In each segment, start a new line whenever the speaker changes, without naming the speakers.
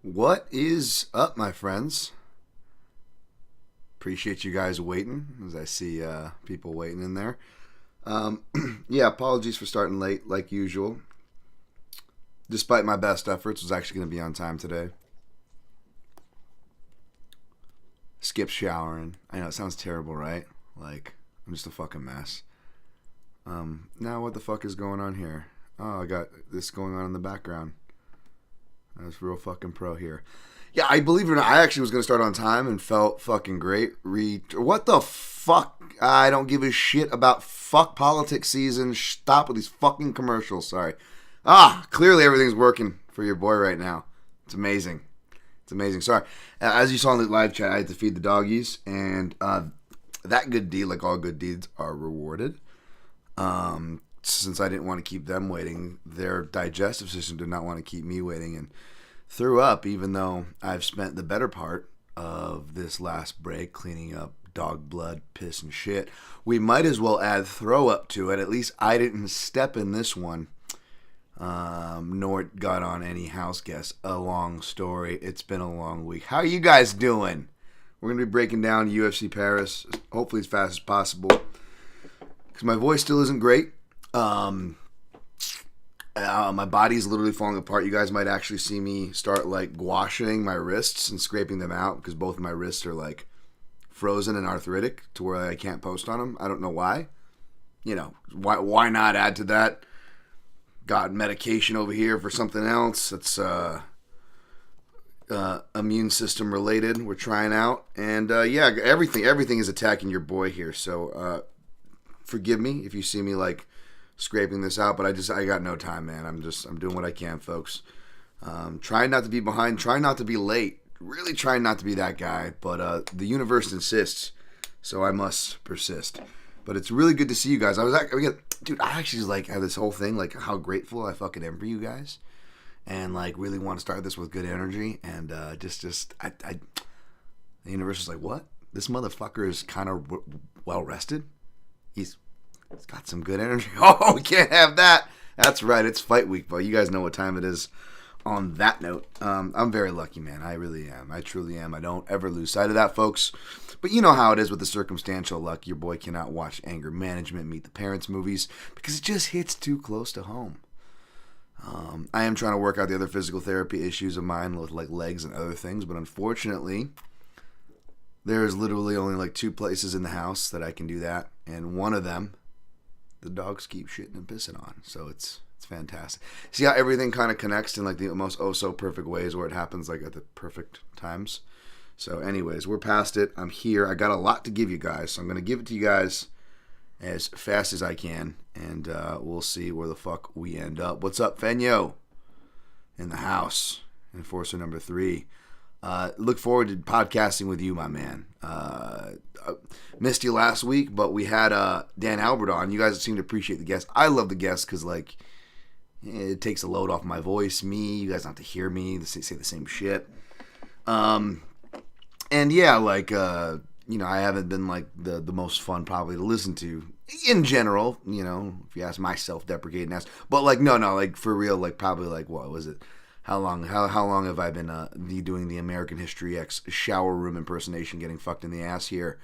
What is up, my friends? Appreciate you guys waiting, as I see people waiting in there. Yeah, apologies for starting late, like usual. Despite my best efforts, was actually going to be on time today. Skip showering. I know, it sounds terrible, right? Like, I'm just a fucking mess. Now what the fuck is going on here? Oh, I got this going on in the background. I was real fucking pro here. Yeah, I believe it or not, I actually was going to start on time and felt fucking great. What the fuck? I don't give a shit about fuck politics season. Stop with these fucking commercials. Sorry. Clearly everything's working for your boy right now. It's amazing. It's amazing. Sorry. As you saw in the live chat, I had to feed the doggies, and that good deed, like all good deeds, are rewarded. Since I didn't want to keep them waiting, their digestive system did not want to keep me waiting and threw up, even though I've spent the better part of this last break cleaning up dog blood, piss, and shit. We might as well add throw up to it. At least I didn't step in this one, nor got on any house guests. A long story. It's been a long week. How are you guys doing? We're going to be breaking down UFC Paris, hopefully as fast as possible, because my voice still isn't great. My body's literally falling apart. You guys might actually see me start like gouacheing my wrists and scraping them out because both of my wrists are like frozen and arthritic to where I can't post on them. I don't know why. You know, why not add to that? Got medication over here for something else that's immune system related. We're trying out, and yeah, everything is attacking your boy here. So forgive me if you see me like scraping this out, but I got no time, man. I'm doing what I can, folks. Trying not to be behind, trying not to be late, really trying not to be that guy, but the universe insists, so I must persist. But it's really good to see you guys. I actually like have this whole thing, like how grateful I fucking am for you guys, and like really want to start this with good energy, and the universe is like, what? This motherfucker is kind of well rested. He's got some good energy. Oh, we can't have that. That's right. It's fight week, but you guys know what time it is. On that note, I'm very lucky, man. I really am. I truly am. I don't ever lose sight of that, folks. But you know how it is with the circumstantial luck. Your boy cannot watch Anger Management, Meet the Parents movies because it just hits too close to home. I am trying to work out the other physical therapy issues of mine with like legs and other things, but unfortunately, there's literally only like 2 places in the house that I can do that, and one of them the dogs keep shitting and pissing on. So it's fantastic. See how everything kind of connects in like the most so perfect ways where it happens like at the perfect times. So anyways, we're past it. I'm here. I got a lot to give you guys. So I'm going to give it to you guys as fast as I can. And we'll see where the fuck we end up. What's up, Fenyo? In the house. Enforcer number 3. Look forward to podcasting with you, my man. Missed you last week, but we had Dan Albert on. You guys seem to appreciate the guest. I love the guest because like it takes a load off my voice. You guys don't have to hear me say the same shit. And yeah, like I haven't been like the most fun probably to listen to in general. You know, if you ask my self-deprecating ass, but like no, like for real, like probably like what was it? How long have I been doing the American History X shower room impersonation, getting fucked in the ass here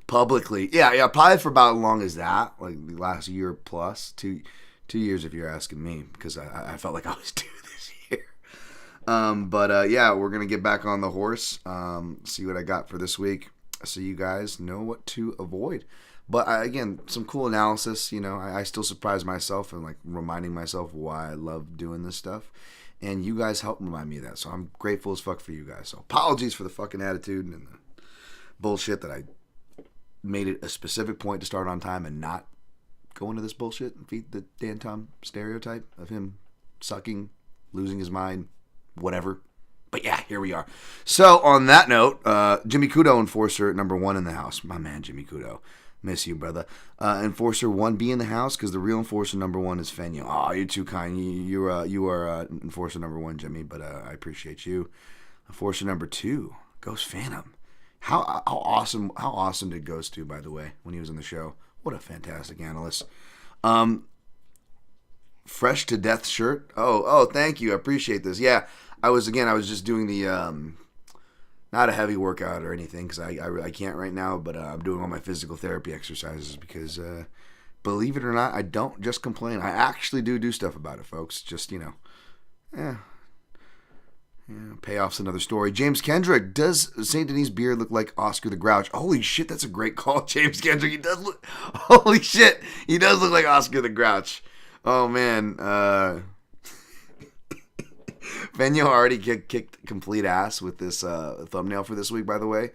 publicly? Yeah, probably for about as long as that, like the last year plus, 2 years if you're asking me, because I felt like I was due this year. But yeah, we're gonna get back on the horse, see what I got for this week, so you guys know what to avoid. But again, some cool analysis. You know, I still surprise myself and like reminding myself why I love doing this stuff. And you guys help remind me of that. So I'm grateful as fuck for you guys. So apologies for the fucking attitude and the bullshit that I made it a specific point to start on time and not go into this bullshit and feed the Dan Tom stereotype of him sucking, losing his mind, whatever. But yeah, here we are. So on that note, Jimmy Kudo, Enforcer number 1 in the house. My man, Jimmy Kudo. Miss you, brother. Enforcer 1B in the house because the real Enforcer number 1 is Fenyo. Oh, you're too kind. You are Enforcer number 1, Jimmy, but I appreciate you. Enforcer number 2, Ghost Phantom. How awesome did Ghost do, by the way, when he was in the show? What a fantastic analyst. Fresh to Death shirt. Oh, thank you. I appreciate this. Yeah, I was just doing the not a heavy workout or anything because I can't right now, but I'm doing all my physical therapy exercises because believe it or not, I don't just complain. I actually do stuff about it, folks. Just payoff's another story. James Kendrick, does Saint-Denis beard look like Oscar the Grouch? Holy shit, that's a great call, James Kendrick. He does look. Holy shit, he does look like Oscar the Grouch. Oh man. Feño already kicked complete ass with this thumbnail for this week, by the way.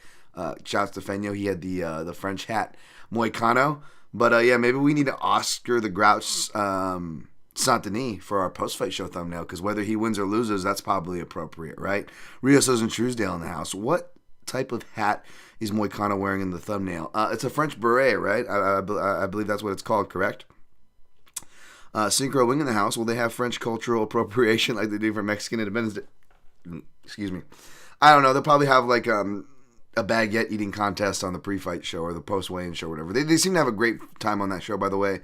Shouts to Feño. He had the French hat Moicano. But maybe we need to Oscar the Grouch Saint-Denis for our post-fight show thumbnail, because whether he wins or loses, that's probably appropriate, right? Rios and Truesdale in the house. What type of hat is Moicano wearing in the thumbnail? It's a French beret, right? I believe that's what it's called, correct? Synchro Wing in the house. Will they have French cultural appropriation like they do for Mexican Independence Day? Excuse me. I don't know. They'll probably have like a baguette eating contest on the pre-fight show or the post-weigh-in show or whatever. They seem to have a great time on that show, by the way.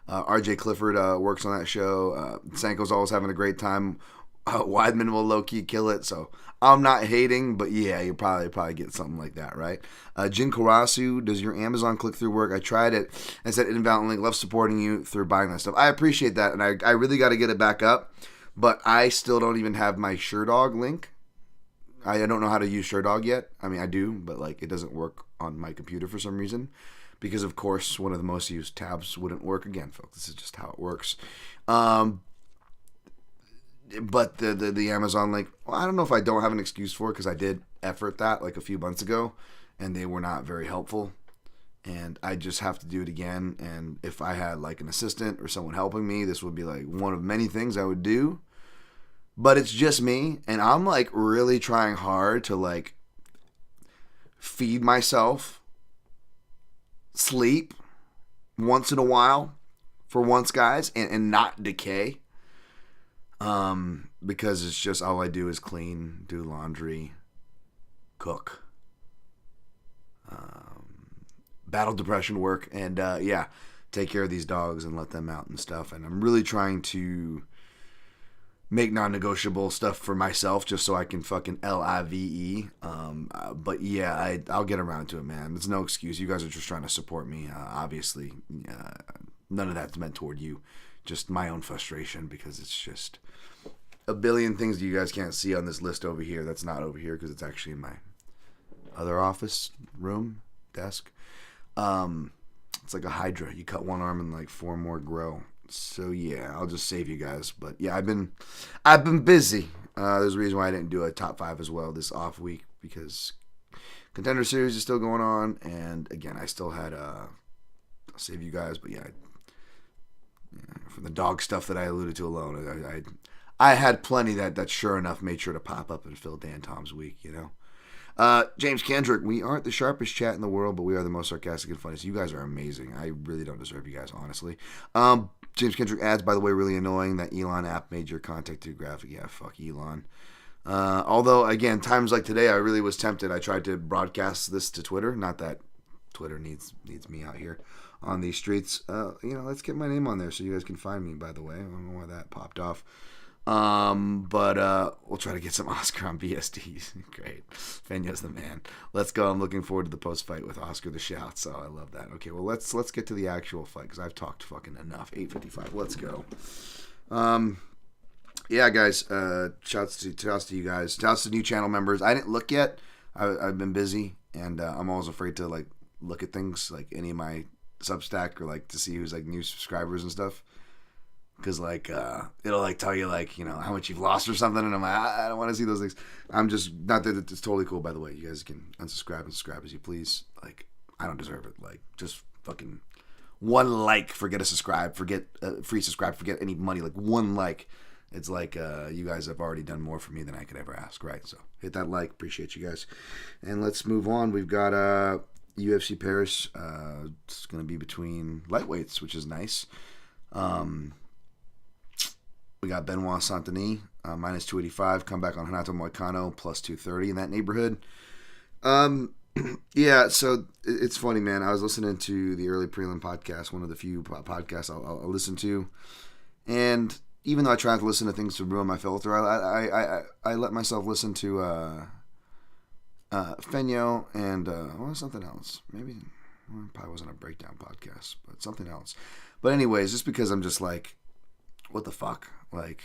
RJ Clifford works on that show. Sanko's always having a great time. Weidman will low-key kill it, so I'm not hating, but yeah, you'll probably get something like that, right? Jin Karasu, does your Amazon click-through work? I tried it and said invalid link. Love supporting you through buying that stuff. I appreciate that, and I really got to get it back up, but I still don't even have my SureDog link. I don't know how to use SureDog yet. I mean, I do, but like it doesn't work on my computer for some reason. Because, of course, one of the most used tabs wouldn't work again, folks. This is just how it works. But the Amazon link, well, I don't know if I don't have an excuse for it, because I did effort that like a few months ago, and they were not very helpful. And I just have to do it again. And if I had like an assistant or someone helping me, this would be like one of many things I would do. But it's just me, and I'm like really trying hard to like feed myself sleep once in a while for once, guys, and not decay, because it's just all I do is clean, do laundry, cook, battle depression work, and take care of these dogs and let them out and stuff. And I'm really trying to make non-negotiable stuff for myself just so I can fucking LIVE. But yeah, I'll get around to it, man. It's no excuse. You guys are just trying to support me. Obviously, none of that's meant toward you. Just my own frustration, because it's just a billion things that you guys can't see on this list over here. That's not over here because it's actually in my other office room desk. It's like a hydra. You cut one arm and like 4 more grow. So yeah, I'll just save you guys. But yeah, I've been busy. There's a reason why I didn't do a top 5 as well this off week, because Contender Series is still going on, and again, I still had I'll save you guys. But yeah, from the dog stuff that I alluded to alone, I had plenty that sure enough made sure to pop up and fill Dan Tom's week, you know. James Kendrick, we aren't the sharpest chat in the world, but we are the most sarcastic and funniest. You guys are amazing. I really don't deserve you guys, honestly. James Kendrick adds, by the way, really annoying that Elon app made your contact too graphic. Yeah, fuck Elon. Although, again, times like today, I really was tempted. I tried to broadcast this to Twitter. Not that Twitter needs me out here on these streets. Let's get my name on there so you guys can find me, by the way. I don't know why that popped off. But we'll try to get some Oscar on BSDs. Great. Feño's the man. Let's go. I'm looking forward to the post-fight with Oscar the Shout, so I love that. Okay, well, let's get to the actual fight, because I've talked fucking enough. 8:55. Let's go. Yeah, guys, shouts to you guys. Shouts to new channel members. I didn't look yet. I've been busy, and I'm always afraid to, like, look at things, like any of my Substack, or, like, to see who's, like, new subscribers and stuff. Because, like, it'll, like, tell you, like, you know, how much you've lost or something. And I'm like, I don't want to see those things. I'm just, not that it's totally cool, by the way. You guys can unsubscribe and subscribe as you please. Like, I don't deserve it. Like, just fucking one like. Forget a subscribe. Forget free subscribe. Forget any money. Like, one like. It's like you guys have already done more for me than I could ever ask, right? So, hit that like. Appreciate you guys. And let's move on. We've got UFC Paris. It's going to be between lightweights, which is nice. We got Benoit Saint-Denis, minus 285. Come back on Renato Moicano, plus 230 in that neighborhood. Yeah, so it's funny, man. I was listening to the early prelim podcast, one of the few podcasts I'll listen to. And even though I try not to listen to things to ruin my filter, I let myself listen to Fenyo and something else. Maybe well, it probably wasn't a breakdown podcast, but something else. But anyways, just because I'm just like, what the fuck? Like,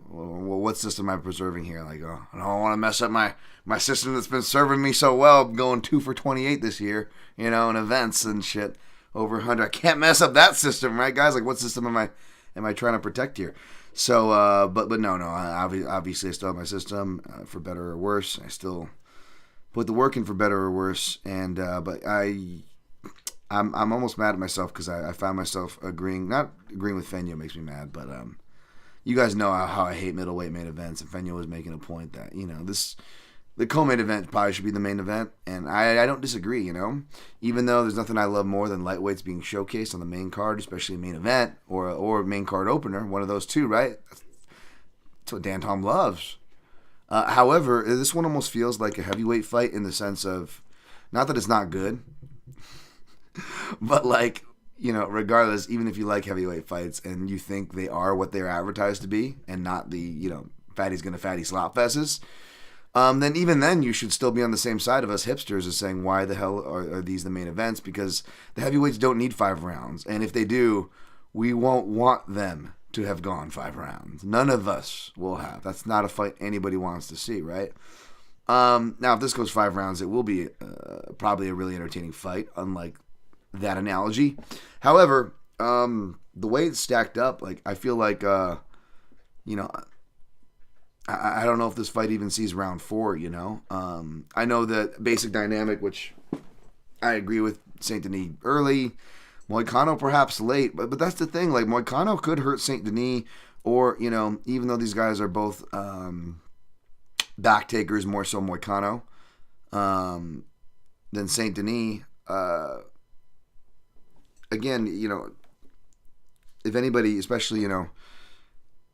what system am I preserving here? Like, oh, I don't want to mess up my system that's been serving me so well, going 2 for 28 this year, in events and shit, over 100. I can't mess up that system, right, guys? Like, what system am I trying to protect here? So, but no, obviously I still have my system for better or worse. I still put the work in for better or worse, and but I'm almost mad at myself because I found myself not agreeing with Fenyo makes me mad, but you guys know how I hate middleweight main events, and Fenyo was making a point that the co-main event probably should be the main event, and I don't disagree. Even though there's nothing I love more than lightweights being showcased on the main card, especially main event or main card opener, one of those two, right? That's what Dan Tom loves. However, this one almost feels like a heavyweight fight in the sense of, not that it's not good, but like, regardless, even if you like heavyweight fights and you think they are what they're advertised to be and not the, fatty's gonna fatty slop fests, then even then you should still be on the same side of us hipsters as saying, why the hell are these the main events? Because the heavyweights don't need 5 rounds. And if they do, we won't want them to have gone 5 rounds. None of us will have. That's not a fight anybody wants to see, right? Now, if this goes 5 rounds, it will be probably a really entertaining fight, unlike that analogy. However, the way it's stacked up, like, I feel like, I don't know if this fight even sees round 4, I know the basic dynamic, which I agree with, Saint-Denis early, Moicano perhaps late, but that's the thing. Like, Moicano could hurt Saint-Denis, or, even though these guys are both back takers, more so Moicano than Saint-Denis. Again, if anybody, especially,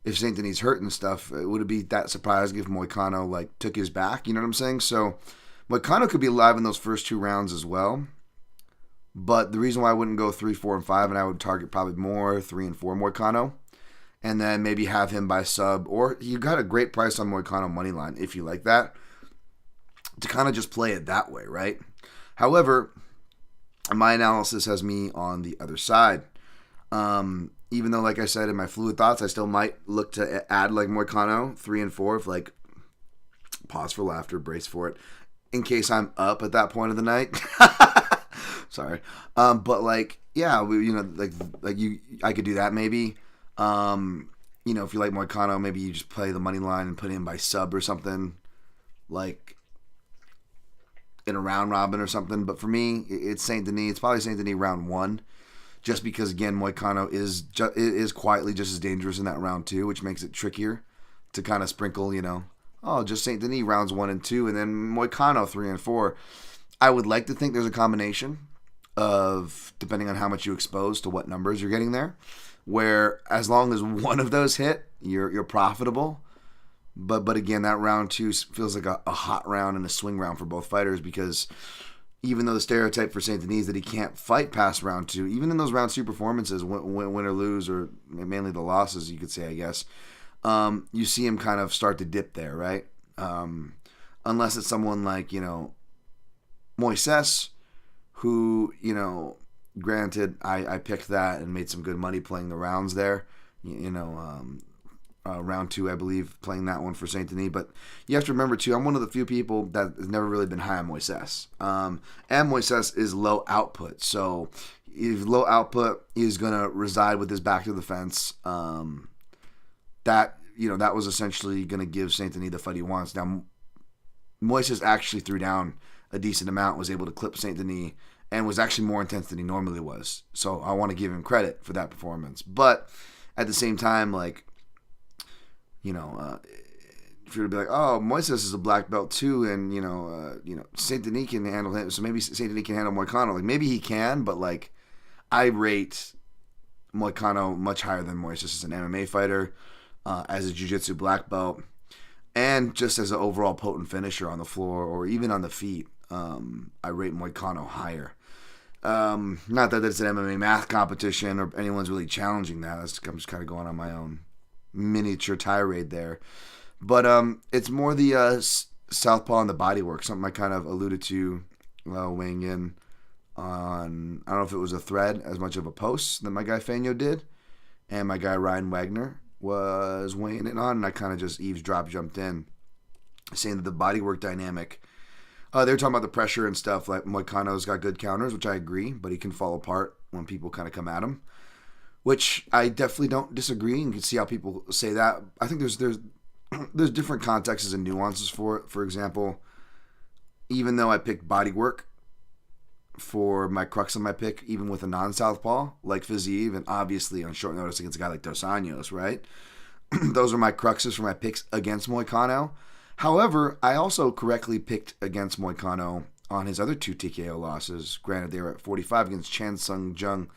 if Saint-Denis hurt and stuff, would it be that surprising if Moicano, like, took his back? You know what I'm saying? So, Moicano could be alive in those first 2 rounds as well. But the reason why I wouldn't go 3, 4, and 5, and I would target probably more 3 and 4 Moicano, and then maybe have him by sub, or you got a great price on Moicano money line if you like that, to kind of just play it that way, right? However, my analysis has me on the other side. Even though, like I said, in my fluid thoughts, I still might look to add like Moicano 3 and 4, if like, pause for laughter, brace for it, in case I'm up at that point of the night. Sorry. But like, yeah, I could do that maybe. If you like Moicano, maybe you just play the money line and put him by sub or something, like in a round robin or something. But for me, it's Saint-Denis. It's probably Saint-Denis round 1, just because, again, Moicano is quietly just as dangerous in that round 2, which makes it trickier to kind of sprinkle, just Saint-Denis rounds 1 and 2, and then Moicano 3 and 4. I would like to think there's a combination of, depending on how much you expose to what numbers you're getting there, where as long as one of those hit, you're profitable. But again, that round 2 feels like a hot round and a swing round for both fighters, because even though the stereotype for Saint-Denis is that he can't fight past round 2, even in those round 2 performances, win or lose, or mainly the losses, you could say, I guess, you see him kind of start to dip there, right? Unless it's someone like, Moises, who, granted, I picked that and made some good money playing the rounds there, round 2, I believe, playing that one for Saint-Denis. But you have to remember, too, I'm one of the few people that has never really been high on Moises. And Moises is low output. So if low output is going to reside with his back to the fence, that was essentially going to give Saint-Denis the fight he wants. Now, Moises actually threw down a decent amount, was able to clip Saint-Denis, and was actually more intense than he normally was. So I want to give him credit for that performance. But at the same time, like, if you're to be like, oh, Moises is a black belt too, and Saint-Denis can handle him, so maybe Saint-Denis can handle Moicano. Like, maybe he can, but like, I rate Moicano much higher than Moises as an MMA fighter, as a jiu-jitsu black belt, and just as an overall potent finisher on the floor or even on the feet. I rate Moicano higher. Not that it's an MMA math competition or anyone's really challenging that. I'm just kind of going on my own miniature tirade there. But it's more the southpaw and the bodywork, something I kind of alluded to weighing in on, I don't know if it was a thread as much of a post that my guy Fanyo did, and my guy Ryan Wagner was weighing in on, and I kind of just jumped in, saying that the bodywork dynamic, they were talking about the pressure and stuff, like Moicano's got good counters, which I agree, but he can fall apart when people kind of come at him, which I definitely don't disagree, and you can see how people say that. I think there's different contexts and nuances for it. For example, even though I picked bodywork for my crux of my pick, even with a non-southpaw like Fiziev, and obviously on short notice against a guy like Dos Anjos, right? Those are my cruxes for my picks against Moicano. However, I also correctly picked against Moicano on his other 2 TKO losses. Granted, they were at 45 against Chan Sung-Jung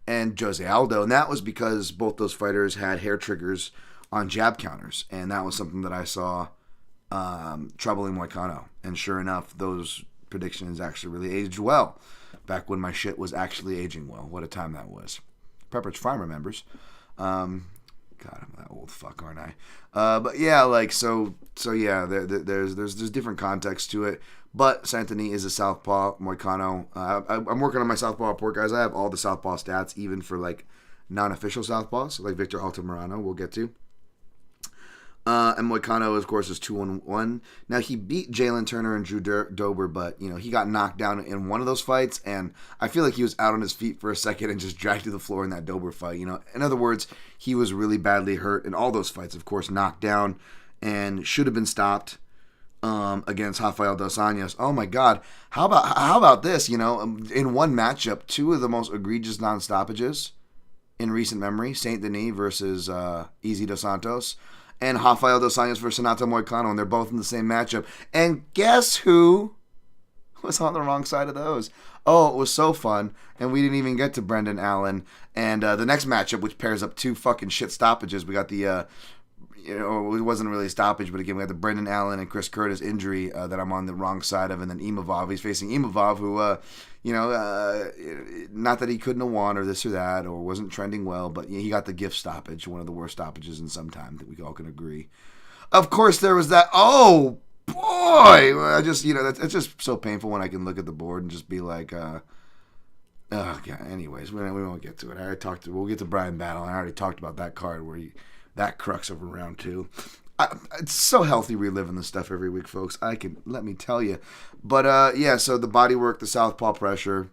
and Jose Aldo, and that was because both those fighters had hair triggers on jab counters, and that was something that I saw troubling Moicano. And sure enough, those predictions actually really aged well back when my shit was actually aging well. What a time that was. Pepperidge Farm remembers. God, I'm that old fuck, aren't I? But yeah, like so yeah, there's different context to it. But Saint-Denis is a southpaw. Moicano, I'm working on my southpaw report, guys. I have all the southpaw stats, even for like non-official southpaws, like Victor Altamirano. We'll get to. And Moicano, of course, is 2-1. Now, he beat Jalen Turner and Drew Dober, but, he got knocked down in one of those fights, and I feel like he was out on his feet for a second and just dragged to the floor in that Dober fight. In other words, he was really badly hurt in all those fights, of course, knocked down, and should have been stopped against Rafael Dos Anjos. Oh, my God. How about this, in one matchup, 2 of the most egregious non-stoppages in recent memory, Saint-Denis versus Easy Dos Santos, and Rafael Dos Anjos versus Renato Moicano, and they're both in the same matchup. And guess who was on the wrong side of those? Oh, it was so fun, and we didn't even get to Brendan Allen. And the next matchup, which pairs up 2 fucking shit stoppages, we got the, it wasn't really a stoppage, but again, we got the Brendan Allen and Chris Curtis injury that I'm on the wrong side of, and then Imavov. He's facing Imavov, who, not that he couldn't have won or this or that or wasn't trending well, but he got the gift stoppage, one of the worst stoppages in some time that we all can agree. Of course, there was that. Oh boy, I just it's just so painful when I can look at the board and just be like, oh yeah. Anyways, we won't get to it. We'll get to Brian Battle. I already talked about that card where that crux over round 2. It's so healthy reliving this stuff every week, folks. Let me tell you. But yeah, so the bodywork, the southpaw pressure,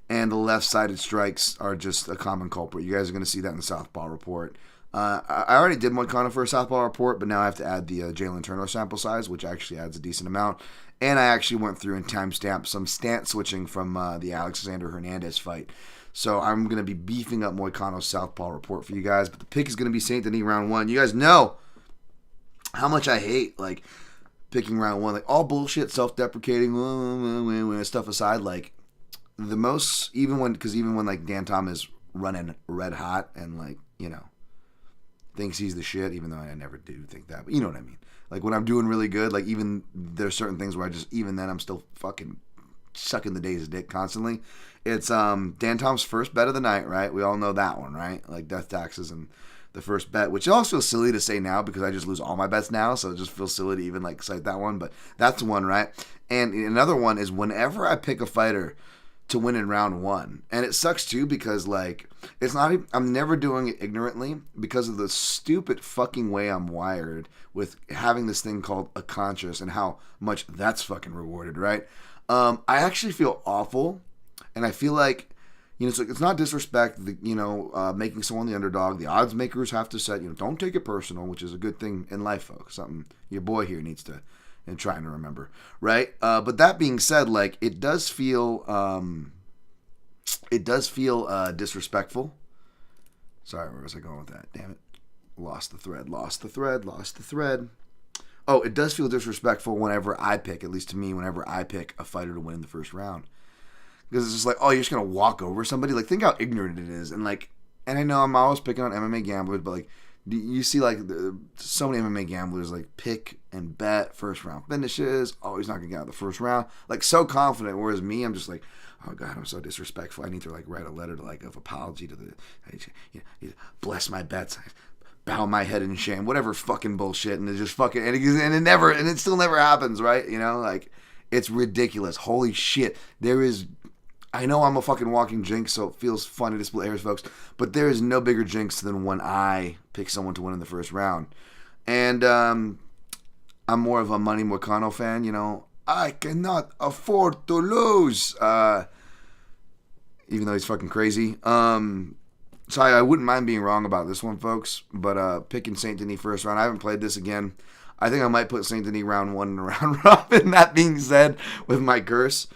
and the left-sided strikes are just a common culprit. You guys are going to see that in the southpaw report. I already did Moicano for a southpaw report, but now I have to add the Jalen Turner sample size, which actually adds a decent amount. And I actually went through and timestamped some stance switching from the Alexander Hernandez fight. So I'm going to be beefing up Moicano's southpaw report for you guys. But the pick is going to be Saint-Denis round 1. You guys know how much I hate, like, picking round 1. Like, all bullshit, self-deprecating, stuff aside, like, the most, even when, like, Dan Tom is running red hot and, like, thinks he's the shit, even though I never do think that, but you know what I mean. Like, when I'm doing really good, like, even there's certain things where even then I'm still fucking sucking the day's dick constantly. It's Dan Tom's first bet of the night, right? We all know that one, right? Like, death taxes and the first bet, which also feels silly to say now because I just lose all my bets now, so it just feels silly to even like cite that one, but that's one, right? And another one is whenever I pick a fighter to win in round 1, and it sucks too because like it's not, I'm never doing it ignorantly because of the stupid fucking way I'm wired with having this thing called a conscious and how much that's fucking rewarded, right? I actually feel awful, and I feel like, it's not disrespect, making someone the underdog. The odds makers have to set, don't take it personal, which is a good thing in life, folks. Something your boy here needs to, and trying to remember, right? But that being said, like, it does feel disrespectful. Sorry, where was I going with that? Damn it. Lost the thread. Oh, it does feel disrespectful whenever I pick, at least to me, whenever I pick a fighter to win in the first round. Because it's just like, oh, you're just going to walk over somebody? Like, think how ignorant it is. And I know I'm always picking on MMA gamblers, but, like, You see like so many MMA gamblers like pick and bet first round finishes. Oh, he's not gonna get out of the first round. Like so confident. Whereas me, I'm just like, oh God, I'm so disrespectful. I need to like write a letter to like of apology to the, bless my bets, bow my head in shame, whatever fucking bullshit, and it just fucking and it still never happens, right? You know, like it's ridiculous. Holy shit, there is. I know I'm a fucking walking jinx, so it feels funny to split hairs, folks. But there is no bigger jinx than when I pick someone to win in the first round. And I'm more of a Money Moicano fan, you know. I cannot afford to lose. Even though he's fucking crazy. So I wouldn't mind being wrong about this one, folks. But picking Saint-Denis first round, I haven't played this again. I think I might put Saint-Denis round 1 in a round robin. That being said, with my curse.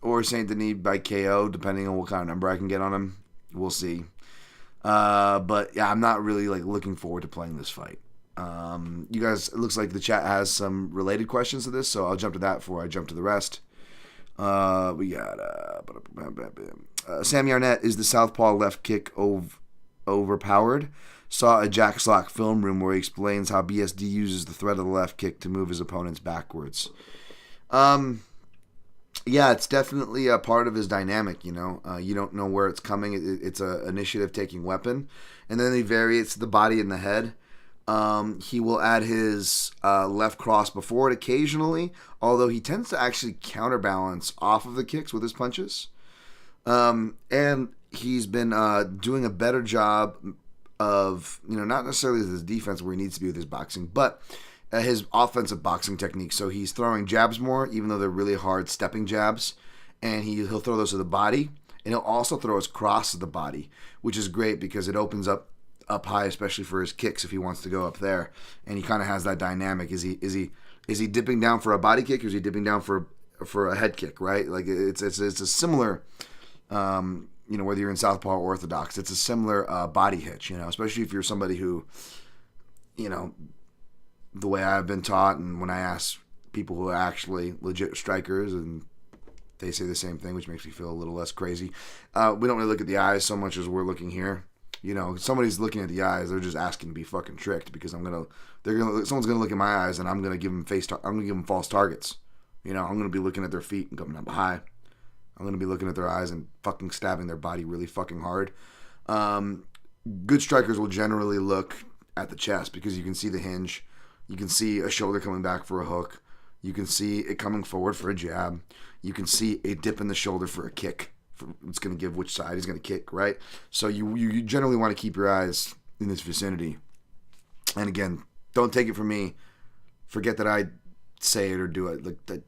Or Saint-Denis by KO, depending on what kind of number I can get on him. We'll see. But yeah, I'm not really like looking forward to playing this fight. You guys, it looks like the chat has some related questions to this, so I'll jump to that before I jump to the rest. We got Sam Yarnett, is the southpaw left kick overpowered? Saw a Jack Slack film room where he explains how BSD uses the threat of the left kick to move his opponents backwards. Yeah, it's definitely a part of his dynamic, you know. You don't know where it's coming. It's an initiative-taking weapon. And then he varies the body and the head. He will add his left cross before it occasionally, although he tends to actually counterbalance off of the kicks with his punches. And he's been doing a better job of, you know, not necessarily his defense where he needs to be with his boxing, but his offensive boxing technique. So he's throwing jabs more, even though they're really hard stepping jabs. And he'll throw those to the body. And he'll also throw his cross to the body, which is great because it opens up high, especially for his kicks if he wants to go up there. And he kind of has that dynamic. Is he dipping down for a body kick or is he dipping down for a head kick, right? Like it's a similar, you know, whether you're in southpaw or orthodox, it's a similar body hitch, you know, especially if you're somebody who, you know, the way I've been taught, and when I ask people who are actually legit strikers, and they say the same thing, which makes me feel a little less crazy. We don't really look at the eyes so much as we're looking here. You know, if somebody's looking at the eyes, they're just asking to be fucking tricked because someone's gonna look at my eyes, and I'm gonna give them false targets. You know, I'm gonna be looking at their feet and coming up high. I'm gonna be looking at their eyes and fucking stabbing their body really fucking hard. Good strikers will generally look at the chest because you can see the hinge. You can see a shoulder coming back for a hook. You can see it coming forward for a jab. You can see a dip in the shoulder for a kick. It's going to give which side he's going to kick, right? So you generally want to keep your eyes in this vicinity. And again, don't take it from me. Forget that I say it or do it. Like that.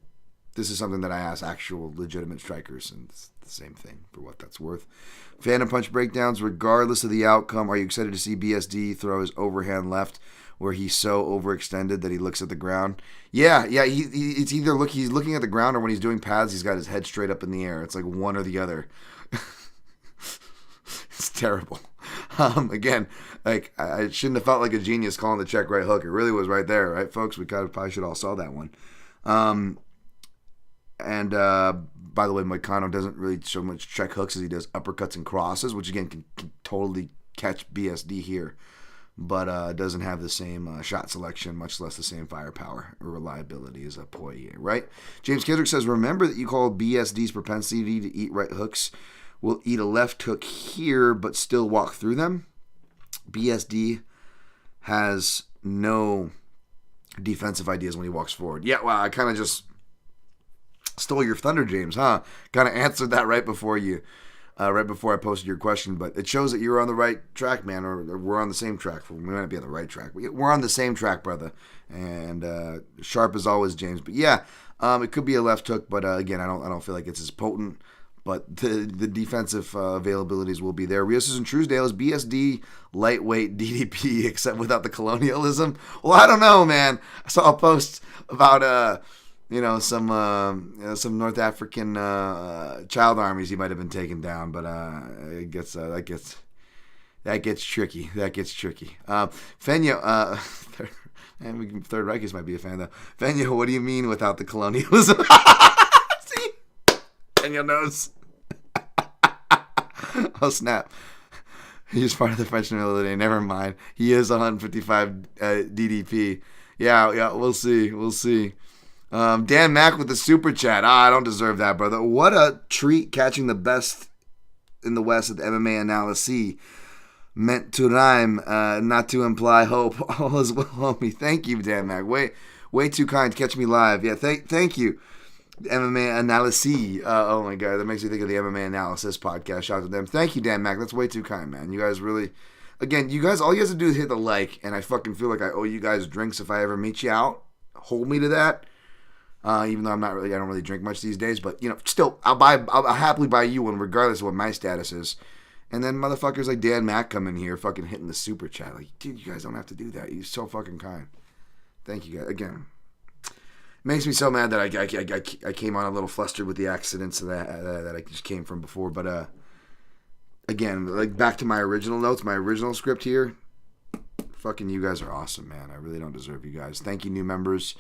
This is something that I ask actual legitimate strikers, and it's the same thing for what that's worth. Phantom punch breakdowns, regardless of the outcome. Are you excited to see BSD throw his overhand left, where he's so overextended that he looks at the ground? Yeah. It's either he's looking at the ground, or when he's doing pads, he's got his head straight up in the air. It's like one or the other. It's terrible. Again, like I shouldn't have felt like a genius calling the check right hook. It really was right there, right, folks? We probably should all saw that one. And by the way, Moicano doesn't really show much check hooks as he does uppercuts and crosses, which again can totally catch BSD here. But doesn't have the same shot selection, much less the same firepower or reliability as a Poirier, right? James Kendrick says, remember that you called BSD's propensity to eat right hooks will eat a left hook here but still walk through them? BSD has no defensive ideas when he walks forward. Yeah, well, I kind of just stole your thunder, James, huh? Kind of answered that right before I posted your question, but it shows that you're on the right track, man, or we're on the same track. We might not be on the right track. We're on the same track, brother, and sharp as always, James. But yeah, it could be a left hook, but again, I don't feel like it's as potent. But the defensive availabilities will be there. Rios and Truesdale is BSD lightweight DDP, except without the colonialism. Well, I don't know, man. I saw a post about some North African child armies he might have been taken down, but it gets that gets tricky. That gets tricky. Fenyo, Third Reichers might be a fan though. Fenyo, what do you mean without the colonialism? See, Fenyo knows. Oh snap. He's part of the French nobility. Never mind. He is 155 DDP. Yeah, we'll see. Dan Mack with the super chat. I don't deserve that, brother. What a treat catching the best in the West at the MMA analysis. Meant to rhyme, not to imply hope. All is well, homie. Thank you, Dan Mack. Way too kind to catch me live. Yeah, thank you. MMA analysis. Oh my god, that makes me think of the MMA analysis podcast. Shout out to them. Thank you, Dan Mack. That's way too kind, man. You guys really, again, all you guys have to do is hit the like, and I fucking feel like I owe you guys drinks if I ever meet you out. Hold me to that. Even though I don't really drink much these days, but still, I'll happily buy you one regardless of what my status is. And then motherfuckers like Dan Mack come in here fucking hitting the super chat. Like, dude, you guys don't have to do that. You're so fucking kind. Thank you guys. Again, makes me so mad that I came on a little flustered with the accidents that I just came from before. But again, like back to my original notes, my original script here. Fucking you guys are awesome, man. I really don't deserve you guys. Thank you, new members.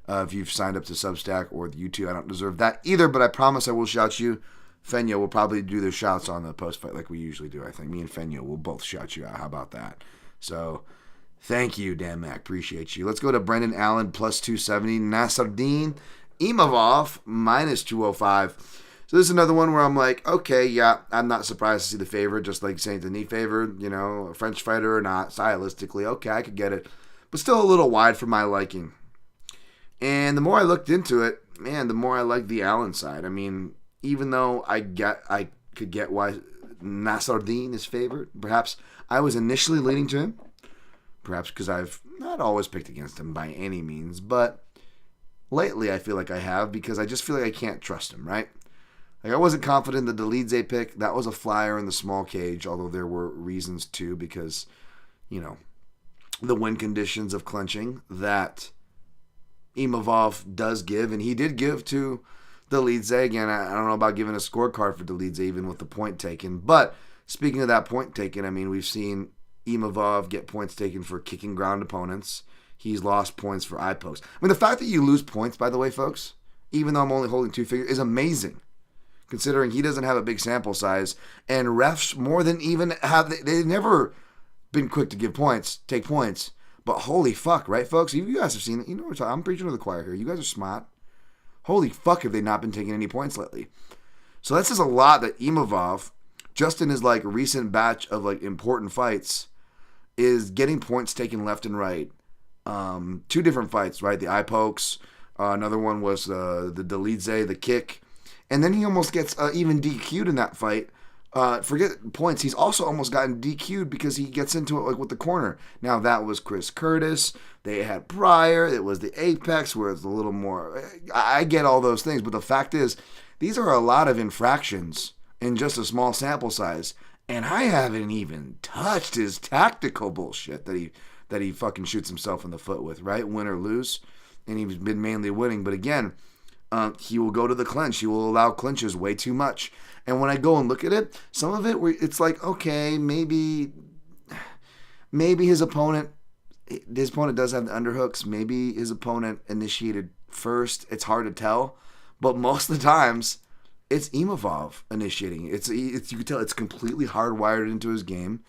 If you've signed up to Substack or the YouTube, I don't deserve that either, but I promise I will shout you. Fenyo will probably do the shouts on the post-fight like we usually do, I think. Me and Fenyo will both shout you out. How about that? So, thank you, Dan Mack. Appreciate you. Let's go to Brendan Allen, plus 270. Nasruddin Imavov, minus 205. So this is another one where I'm like, okay, yeah, I'm not surprised to see the favorite, just like Saint-Denis favored, a French fighter or not, stylistically. Okay, I could get it. But still a little wide for my liking. And the more I looked into it, man, the more I like the Allen side. I mean, even though I could get why Nasruddin is favored, perhaps I was initially leaning to him. Perhaps because I've not always picked against him by any means, but lately I feel like I have because I just feel like I can't trust him, right? Like I wasn't confident in the Dolidze pick. That was a flyer in the small cage, although there were reasons too because, the win conditions of clinching that Imavov does give, and he did give to Dolidze. Again, I don't know about giving a scorecard for Dolidze even with the point taken, but speaking of that point taken, I mean, we've seen Imavov get points taken for kicking ground opponents. He's lost points for eye pokes. I mean, the fact that you lose points, by the way, folks, even though I'm only holding two figures, is amazing, considering he doesn't have a big sample size, and refs more than even they've never been quick to give points, take points. But holy fuck, right, folks? You guys have seen it. I'm preaching to the choir here. You guys are smart. Holy fuck, have they not been taking any points lately? So that says a lot that Imavov, just in his recent batch of important fights, is getting points taken left and right. Two different fights, right? The eye pokes. Another one was the Dolidze, the kick. And then he almost gets even DQ'd in that fight. Forget points. He's also almost gotten DQ'd because he gets into it with the corner. Now that was Chris Curtis. They had prior. It was the Apex where it's a little more. I get all those things, but the fact is, these are a lot of infractions in just a small sample size. And I haven't even touched his tactical bullshit that he fucking shoots himself in the foot with, right? Win or lose, and he's been mainly winning. But again, he will go to the clinch. He will allow clinches way too much. And when I go and look at it, some of it, it's like, okay, maybe his opponent does have the underhooks. Maybe his opponent initiated first. It's hard to tell. But most of the times, it's Imavov initiating. It's you can tell it's completely hardwired into his game.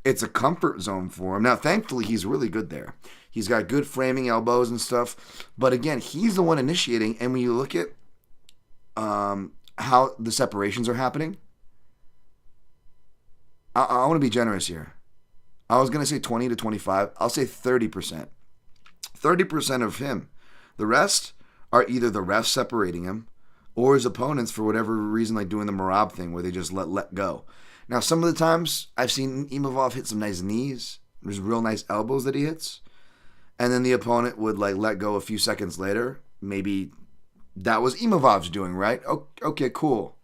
It's a comfort zone for him. Now, thankfully, he's really good there. He's got good framing elbows and stuff. But again, he's the one initiating. And when you look at how the separations are happening, I want to be generous here. I was going to say 20 to 25. I'll say 30%. 30% of him. The rest are either the refs separating him or his opponents for whatever reason, like doing the Marab thing where they just let go. Now, some of the times I've seen Imavov hit some nice knees. There's real nice elbows that he hits. And then the opponent would let go a few seconds later. Maybe that was Imavov's doing, right? Okay, cool.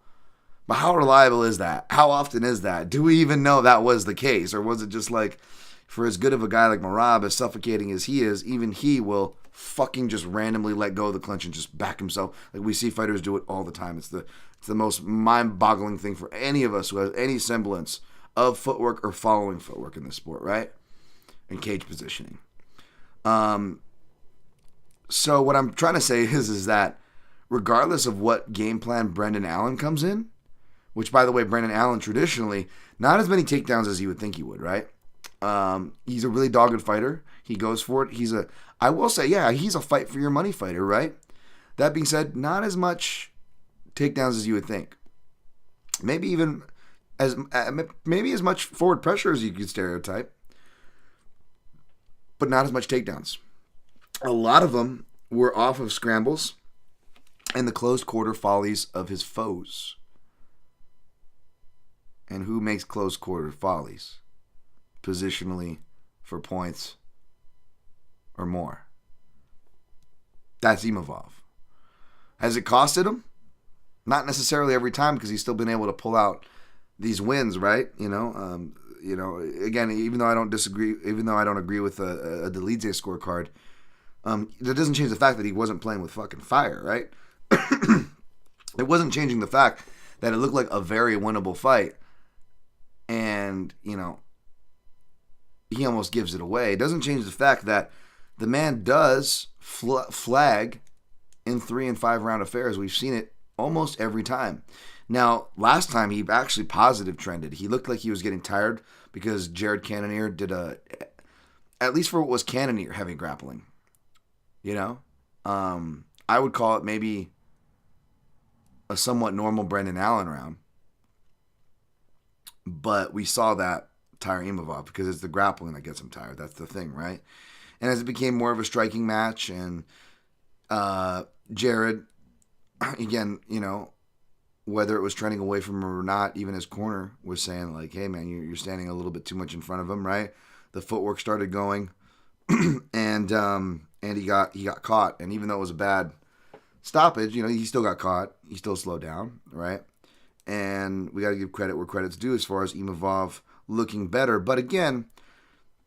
But how reliable is that? How often is that? Do we even know that was the case? Or was it just for as good of a guy like Marab, as suffocating as he is, even he will fucking just randomly let go of the clinch and just back himself. We see fighters do it all the time. It's the most mind-boggling thing for any of us who has any semblance of footwork or following footwork in this sport, right? And cage positioning. So what I'm trying to say is that regardless of what game plan Brendan Allen comes in, which, by the way, Brendan Allen traditionally, not as many takedowns as you would think he would, right? He's a really dogged fighter. He goes for it. I will say, yeah, he's a fight for your money fighter, right? That being said, not as much takedowns as you would think. Maybe even as much forward pressure as you could stereotype, but not as much takedowns. A lot of them were off of scrambles and the closed quarter follies of his foes. And who makes closed quarter follies? Positionally for points or more. That's Imavov. Has it costed him? Not necessarily every time, because he's still been able to pull out these wins, right? Again, even though I don't agree with a Delize scorecard, that doesn't change the fact that he wasn't playing with fucking fire, right? It wasn't changing the fact that it looked like a very winnable fight, and he almost gives it away. It doesn't change the fact that the man does flag in 3 and 5 round affairs. We've seen it almost every time. Now, last time he actually positive trended. He looked like he was getting tired because Jared Cannonier did at least for what was Cannonier, heavy grappling. I would call it maybe a somewhat normal Brendan Allen round. But we saw that tire Imavov because it's the grappling that gets him tired. That's the thing, right? And as it became more of a striking match, and Jared, again, whether it was trending away from him or not, even his corner was saying like, "Hey, man, you're standing a little bit too much in front of him," right? The footwork started going, and he got caught. And even though it was a bad stoppage, he still got caught. He still slowed down, right? And we got to give credit where credit's due as far as Imavov looking better. But again,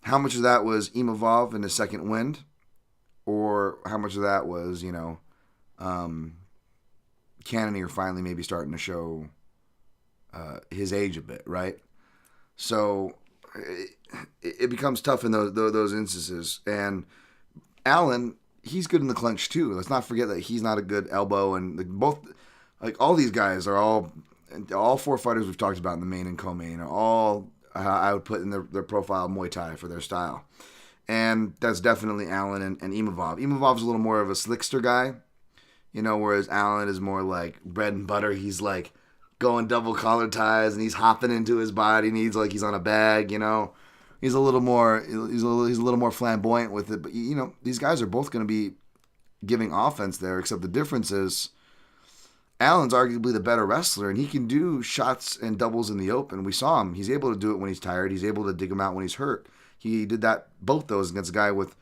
how much of that was Imavov in the second wind, or how much of that was Cannonier finally maybe starting to show his age a bit, right? So it becomes tough in those instances. And Allen, he's good in the clinch too. Let's not forget that he's not a good elbow, and all these guys are all 4 fighters we've talked about in the main and co-main are all I would put in their profile Muay Thai for their style. And that's definitely Allen and Imavov. Imavov's a little more of a slickster guy, whereas Allen is more like bread and butter. He's like going double collar ties and he's hopping into his body and he's like he's on a bag, He's a little more flamboyant with it. But these guys are both going to be giving offense there, except the difference is Allen's arguably the better wrestler, and he can do shots and doubles in the open. We saw him. He's able to do it when he's tired. He's able to dig him out when he's hurt. He did both those against a guy with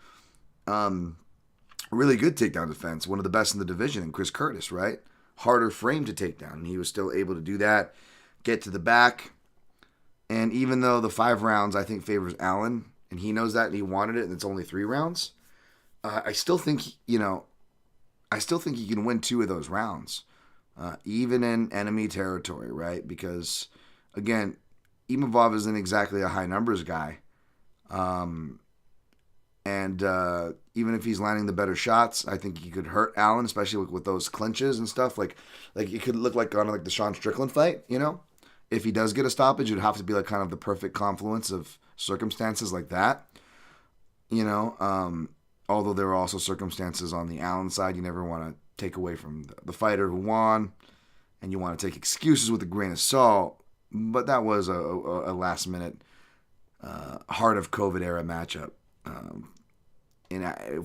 really good takedown defense, one of the best in the division, and Chris Curtis, right? Harder frame to take down, and he was still able to do that, get to the back. And even though the 5 rounds, I think, favors Allen, and he knows that, and he wanted it, and it's only 3 rounds, I still think he can win 2 of those rounds. Even in enemy territory, right? Because, again, Imavov isn't exactly a high numbers guy. And even if he's landing the better shots, I think he could hurt Allen, especially with those clinches and stuff. Like it could look like on the Sean Strickland fight, If he does get a stoppage, it would have to be like kind of the perfect confluence of circumstances like that. Although there are also circumstances on the Allen side you never want to take away from the fighter who won, and you want to take excuses with a grain of salt. But that was a last minute heart of COVID era matchup,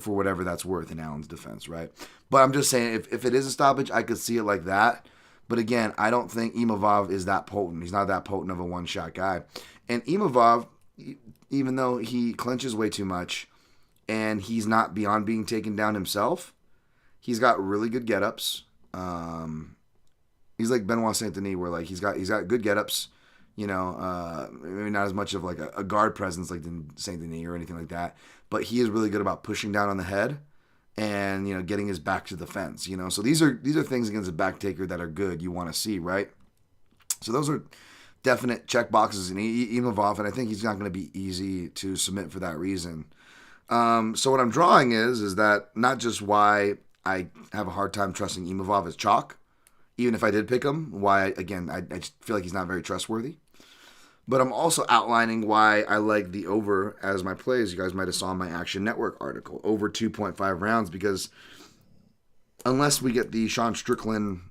for whatever that's worth in Allen's defense, right? But I'm just saying, if it is a stoppage, I could see it like that. But again, I don't think Imavov is that potent. He's not that potent of a one-shot guy. And Imavov, even though he clinches way too much, and he's not beyond being taken down himself, he's got really good get-ups. He's like Benoit Saint-Denis, where like he's got good get-ups. Maybe not as much of like a guard presence like Saint-Denis or anything like that, but he is really good about pushing down on the head and getting his back to the fence. So these are things against a back taker that are good. You want to see, right? So those are definite check boxes in Imavov, and I think he's not going to be easy to submit for that reason. So what I'm drawing is that not just why I have a hard time trusting Imavov as chalk, even if I did pick him. Why, again, I just feel like he's not very trustworthy. But I'm also outlining why I like the over as my plays. You guys might have saw my Action Network article, over 2.5 rounds, because unless we get the Sean Strickland,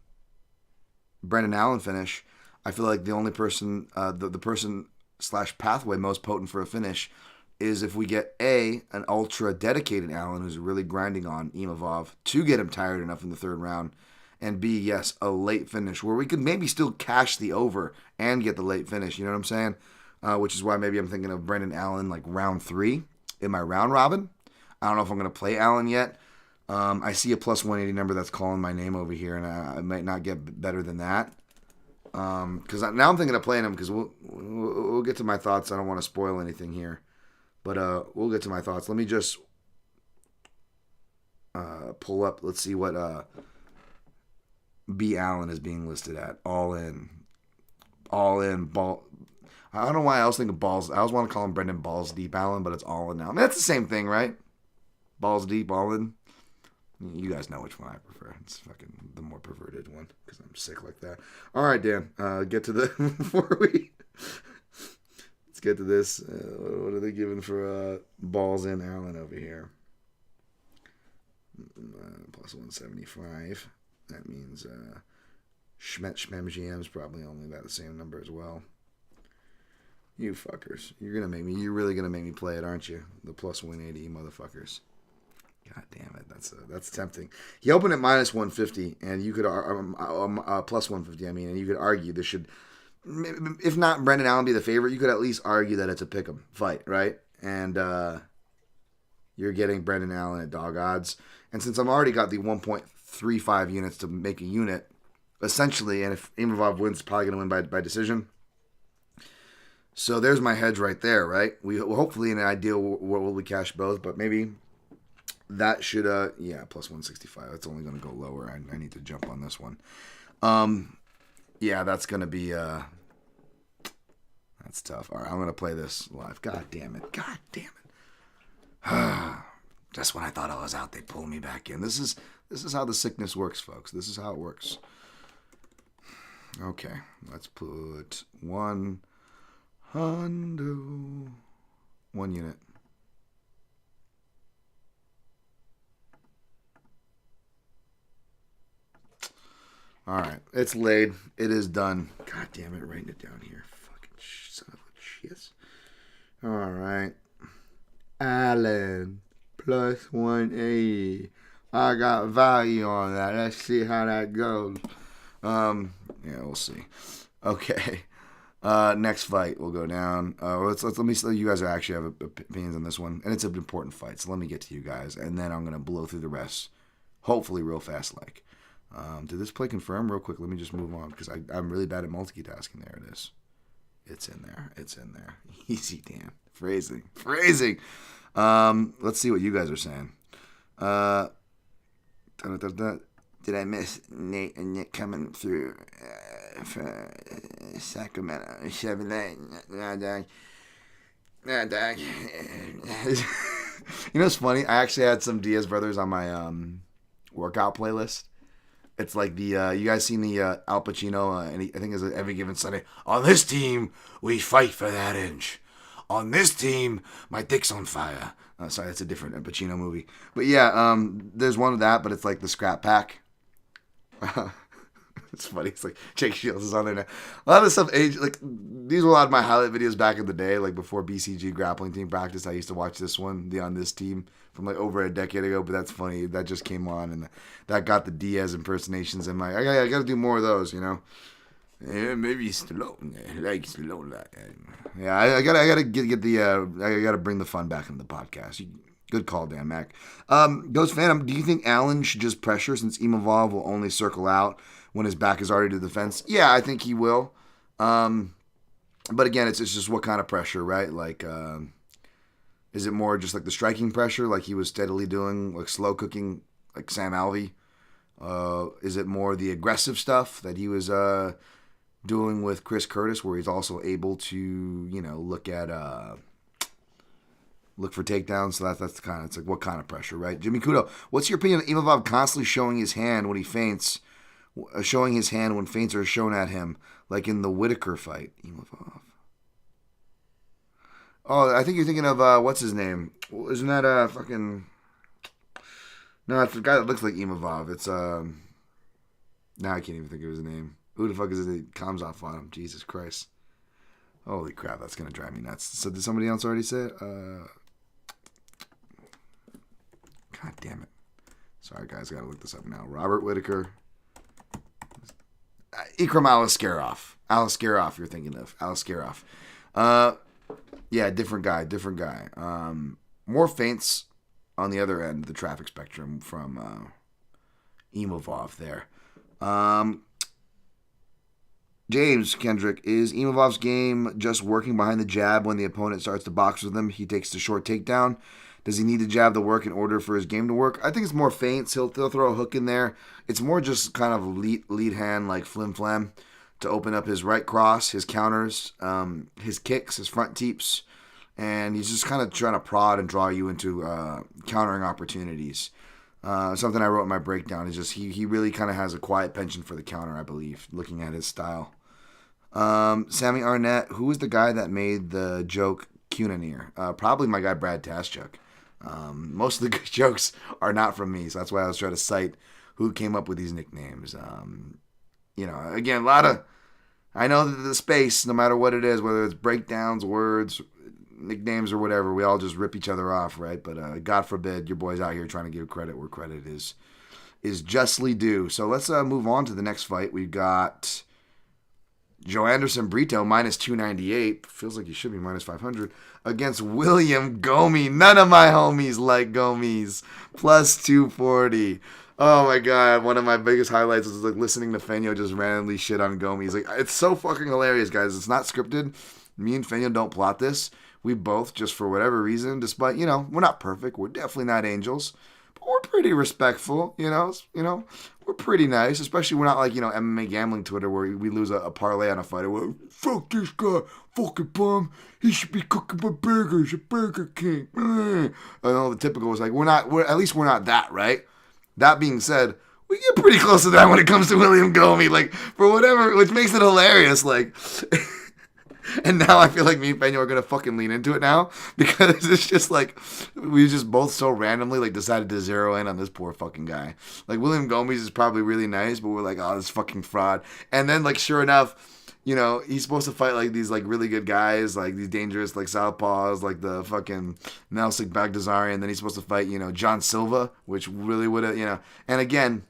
Brendan Allen finish, I feel like the only person, the person / pathway most potent for a finish is if we get an ultra dedicated Allen who's really grinding on Imavov to get him tired enough in the third round, and B, yes, a late finish where we could maybe still cash the over and get the late finish. You know what I'm saying? Which is why maybe I'm thinking of Brendan Allen like round 3 in my round robin. I don't know if I'm going to play Allen yet. I see a plus 180 number that's calling my name over here, and I might not get better than that. Because now I'm thinking of playing him, because we'll get to my thoughts. I don't want to spoil anything here. But we'll get to my thoughts. Let me just pull up. Let's see what B. Allen is being listed at. All in. Ball. I don't know why I always think of balls. I always want to call him Brendan Balls Deep Allen, but it's all in now. I mean, that's the same thing, right? Balls Deep, all in. You guys know which one I prefer. It's fucking the more perverted one, because I'm sick like that. All right, Dan. Get to the before we. Let's get to this. What are they giving for balls in Allen over here? Plus 175. That means Schmet GM is probably only about the same number as well. You fuckers. You're really gonna make me play it, aren't you? The plus 180, motherfuckers. God damn it, that's tempting. He opened at minus 150, and you could plus 150. I mean, and you could argue this should, if not Brendan Allen be the favorite, you could at least argue that it's a pick'em fight, right? And you're getting Brendan Allen at dog odds, and since I've already got the 1.35 units to make a unit, essentially, and if Imavov wins, it's probably going to win by decision. So there's my hedge right there, right? We hopefully in an ideal world we cash both, but maybe. That should, plus 165. That's only going to go lower. I need to jump on this one. That's going to be, that's tough. All right, I'm going to play this live. God damn it. Just when I thought I was out, they pull me back in. This is how the sickness works, folks. This is how it works. Okay, let's put 1 unit. All right, it's laid. It is done. God damn it, writing it down here. Fucking son of a shit. All right. Allen, plus 180. I got value on that. Let's see how that goes. We'll see. Okay. Next fight will go down. Let me. You guys actually have opinions on this one, and it's an important fight. So let me get to you guys, and then I'm gonna blow through the rest, hopefully real fast. Did this play confirm real quick? Let me just move on because I'm really bad at multitasking. There it is. It's in there. Easy, Dan. Phrasing. Let's see what you guys are saying. Did I miss Nate and Nick coming through for Sacramento? Chevrolet. You know what's funny? I actually had some Diaz brothers on my workout playlist. It's like the you guys seen the Al Pacino, and I think it's every given Sunday. On this team, we fight for that inch. On this team, my dick's on fire. Sorry, that's a different Al Pacino movie. But yeah, there's one of that, but it's like the Scrap Pack. It's funny. It's like Jake Shields is on there now. A lot of stuff age like these were a lot of my highlight videos back in the day, like before BCG grappling team practice. I used to watch this one, the On This Team, from like over a decade ago. But that's funny. That just came on, and that got the Diaz impersonations in my. I got to do more of those, you know. Yeah, maybe Stallone, like Stallone. Yeah, I gotta get the I gotta bring the fun back into the podcast. Good call, Dan Mac. Ghost Phantom, do you think Allen should just pressure since Imavov will only circle out when his back is already to the fence? Yeah, I think he will. But again, it's just what kind of pressure, right? Like, is it more just like the striking pressure, like he was steadily doing, like slow cooking, like Sam Alvey? Is it more the aggressive stuff that he was doing with Chris Curtis, where he's also able to, you know, look for takedowns? So that's the kind of, it's like what kind of pressure, right? Jimmy Kudo, what's your opinion of Imavov constantly showing his hand when he feints showing his hand when feints are shown at him, like in the Whitaker fight. Imavov. Oh, I think you're thinking of, what's his name? Isn't that fucking... No, it's the guy that looks like Imavov. It's, now I can't even think of his name. Who the fuck is it? Comes off on him. Jesus Christ. Holy crap, that's going to drive me nuts. So did somebody else already say it? God damn it. Sorry, guys, I got to look this up now. Robert Whitaker. Ikram Aliskerov, you're thinking of. Aliskerov. Yeah, different guy. More feints on the other end of the traffic spectrum from Imavov there. James Kendrick, is Imavov's game just working behind the jab when the opponent starts to box with him? He takes the short takedown. Does he need the jab to work in order for his game to work? I think it's more feints. He'll throw a hook in there. It's more just kind of lead hand, like flim-flam, to open up his right cross, his counters, his kicks, his front teeps. And he's just kind of trying to prod and draw you into countering opportunities. Something I wrote in my breakdown is just he really kind of has a quiet penchant for the counter, I believe, looking at his style. Sammy Arnett, who was the guy that made the joke Cunanier? Probably my guy Brad Taschuk. Most of the good jokes are not from me, so that's why I was trying to cite who came up with these nicknames. Again, a lot of... I know that the space, no matter what it is, whether it's breakdowns, words, nicknames, or whatever, we all just rip each other off, right? But God forbid your boys out here trying to give credit where credit is justly due. So let's move on to the next fight. We've got Joe Anderson Brito, minus 298. Feels like he should be minus 500. Against William Gomis. None of my homies like Gomis. Plus 240. Oh my God. One of my biggest highlights was like listening to Feño just randomly shit on Gomis. Like, it's so fucking hilarious, guys. It's not scripted. Me and Feño don't plot this. We both, just for whatever reason, despite, we're not perfect. We're definitely not angels. But we're pretty respectful, We're pretty nice, especially we're not like, MMA gambling Twitter where we lose a parlay on a fighter. We're, fuck this guy, fucking bum. He should be cooking my burgers, a Burger King. I know the typical was like, at least we're not that, right? That being said, we get pretty close to that when it comes to William Gomis, like, for whatever, which makes it hilarious, like... And now I feel like me and Feño are going to fucking lean into it now because it's just like we just both so randomly like decided to zero in on this poor fucking guy. Like William Gomis is probably really nice, but we're like, oh, this fucking fraud. And then like sure enough, he's supposed to fight like these like really good guys, like these dangerous like southpaws, like the fucking Nelson Bagdasarian. And then he's supposed to fight, John Silva, which really would have, And again,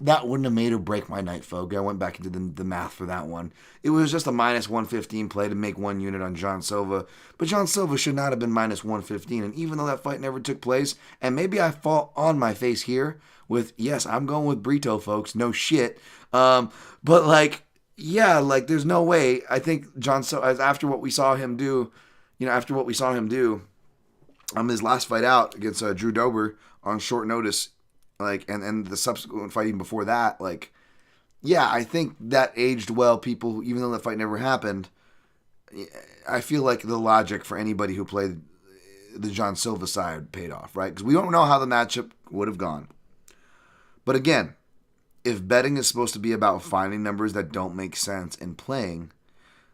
that wouldn't have made or break my night, folk. I went back into the math for that one. It was just a minus 115 play to make one unit on John Silva. But John Silva should not have been minus 115. And even though that fight never took place, and maybe I fall on my face here with, yes, I'm going with Brito, folks. No shit. But like, yeah, like there's no way. I think John Silva, after what we saw him do, his last fight out against Drew Dober on short notice, like, and the subsequent fighting before that, like, yeah, I think that aged well. People, even though that fight never happened, I feel like the logic for anybody who played the John Silva side paid off, right? Because we don't know how the matchup would have gone. But again, if betting is supposed to be about finding numbers that don't make sense and playing,